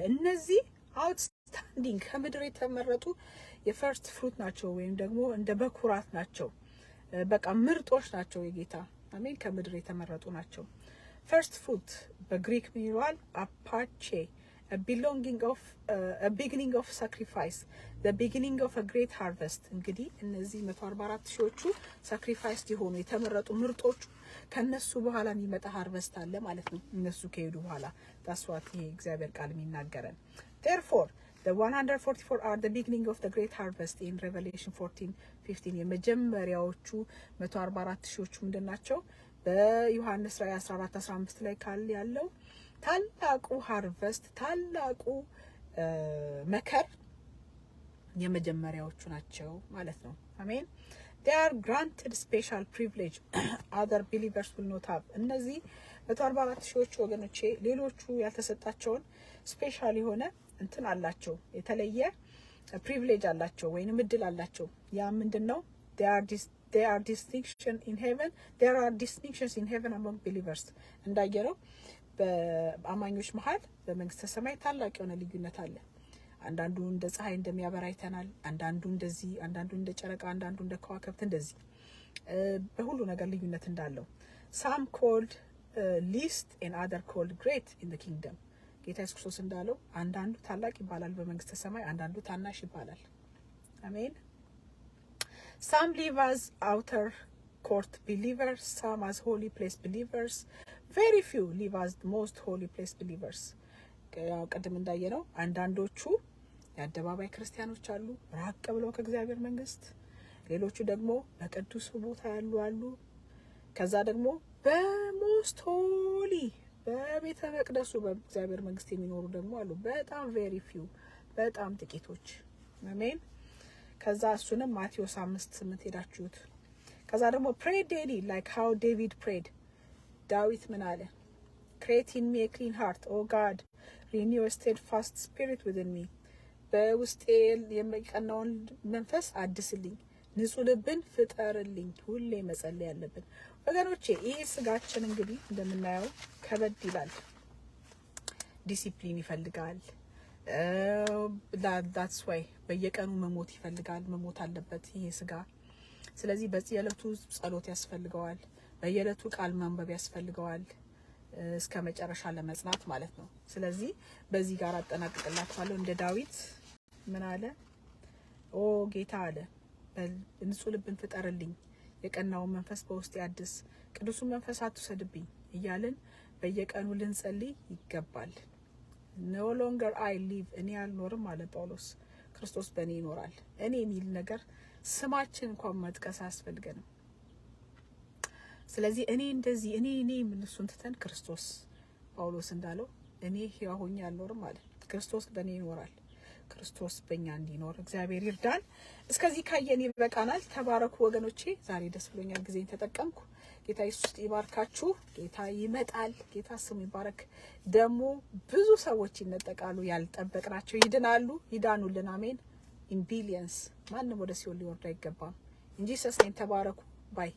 እነዚህ outstanding ከምድር የተመረጡ የፈርስት ፍሩት ናቸው ወይም ደግሞ እንደ በኩራት ናቸው። በቃ ምርጦች ናቸው የጌታ አሜን። ከምድር የተመረጡ ናቸው። first fruit በግሪክ ሚራል አፓቼ a beginning of sacrifice, the beginning of a great harvest። እንግዲህ እነዚህ 144 ሺዎቹ ሳክሪፋይስ ሊሆኑ የተመረጡ ምርጦቹ ከነሱ በኋላ የሚመጣ ሃርቨስት አለ ማለት ነው። እነሱ ከሄዱ በኋላ that's what ይሄ እግዚአብሔር ቃል የሚናገረን። therefore the 144 are the beginning of the great harvest in Revelation 14:15 የመጀመሪያዎቹ 144 ሺዎቹ ምንድናቸው? በዮሐንስ ራእይ 14:15 ላይ ካል ያለው ታላቁ ሃርቨስት ታላቁ መከር የመጀመሪያዎቹ ናቸው ማለት ነው። አሜን። they are granted special privilege other believers will not have። እነዚህ 144 ሺዎቹ ወገኖቼ ሌሎቹ ያልተሰጣቸውን ስፔሻል የሆነ እንትን አላቸው፣ የተለየ ፕሪቪሌጅ አላቸው ወይንም እድል አላቸው። ያ ምንድነው? there are distinctions in heaven among believers። እንዳየረው በአማኞች መሃል በመንግስተ ሰማይ ታላቅ የሆነ ልዩነት አለ። አንዳንዱ እንደ ፀሐይ እንደሚያበራ አይተናል። አንዳንዱ እንደዚህ፣ አንዳንዱ እንደ ጨረቃ፣ አንዳንዱ እንደ ከዋክብት እንደዚህ በሁሉ ነገር ልዩነት እንዳለው some called least and other called great in the kingdom። ጌታ ኢየሱስ ክርስቶስ እንዳለው አንዳንዱ ታላቅ ይባላል በመንግስተ ሰማይ፣ አንዳንዱ ታናሽ ይባላል። አሜን። some live as outer court believers, some as holy place believers, very few live as most holy place believers። ቀደም እንዳየነው አንዳንዶቹ የአደባባይ ክርስቲያኖች አሉ ራቅ ብለው ከእግዚአብሔር መንግስት፣ ሌሎቹ ደግሞ በቅዱስ ቦታ ያሉ አሉ። ከዛ ደግሞ በሞስት ሆሊ በቤተ መቅደሱ በእግዚአብሔር መንግስት የሚኖሩ ደግሞ አሉ። በጣም very few በጣም ጥቂቶች። አሜን። ከዛ እሱንም ማቴዎስ 5:8 ሄዳችሁት። ከዛ ደግሞ pray daily like how David prayed። ዳዊት ምን አለ? create in me a clean heart, O God, renew a steadfast spirit within me። በውስጤ የሚቀናውን መንፈስ አድስልኝ፣ ንጹህ ልብን ፍጠርልኝ። ሁሌ መጸለይ ያለብን ወገኖቼ። ይሄ ስጋችን እንግዲህ እንደምናየው ከበድ ይላል፣ ዲሲፕሊን ይፈልጋል። that's why በየቀኑ መሞት ይፈልጋል፣ መሞት አለበት ይሄ ስጋ። ስለዚህ በየዕለቱ ጸሎት ያስፈልገዋል፣ በየዕለቱ ቃል ማንበብ ያስፈልገዋል እስከ መጨረሻ ለመጽናት ማለት ነው። ስለዚህ በዚህ ጋር አጠናቅቅላችኋለሁ። እንደ ዳዊት ምን አለ? ኦ ጌታ አለ ንጹህ ልብን ፍጠርልኝ፣ የቀናውን መንፈስ በውስጤ አድስ፣ ቅዱሱን መንፈስ አትውሰድብኝ እያልን በየቀኑ ልንጸልይ ይገባል። no longer I live እኔ አልኖርም አለ ጳውሎስ፣ ክርስቶስ በእኔ ይኖራል። እኔ የሚል ነገር ስማችን እንኳን መጥቀስ አያስፈልገንም። ስለዚህ እኔ እንደዚህ እኔ ምንሱን ትተን ክርስቶስ ጳውሎስ እንዳለው እኔ ሕያው ሆኜ አልኖርም አለ፣ ክርስቶስ በእኔ ይኖራል። ክርስቶስ በእኛ እንዲኖር እግዚአብሔር ይርዳን። እስከዚህ ካየን ይበቃናል። ተባረኩ ወገኖቼ። ዛሬ ደስ ብሎኛል ጊዜን ተጠቀምኩ። ጌታ ኢየሱስ ይባርካችሁ። ጌታ ይመጣል። ጌታ ስሙ ይባረክ። ደግሞ ብዙ ሰዎች ይነጠቃሉ፣ ያልጠበቅናቸው ይድናሉ። ይዳኑልን። አሜን። ኢን ቢሊየንስ ማንም ወደ ሲኦል ሊወርድ አይገባም እንጂ ሰስኔን ተባረኩ ባይ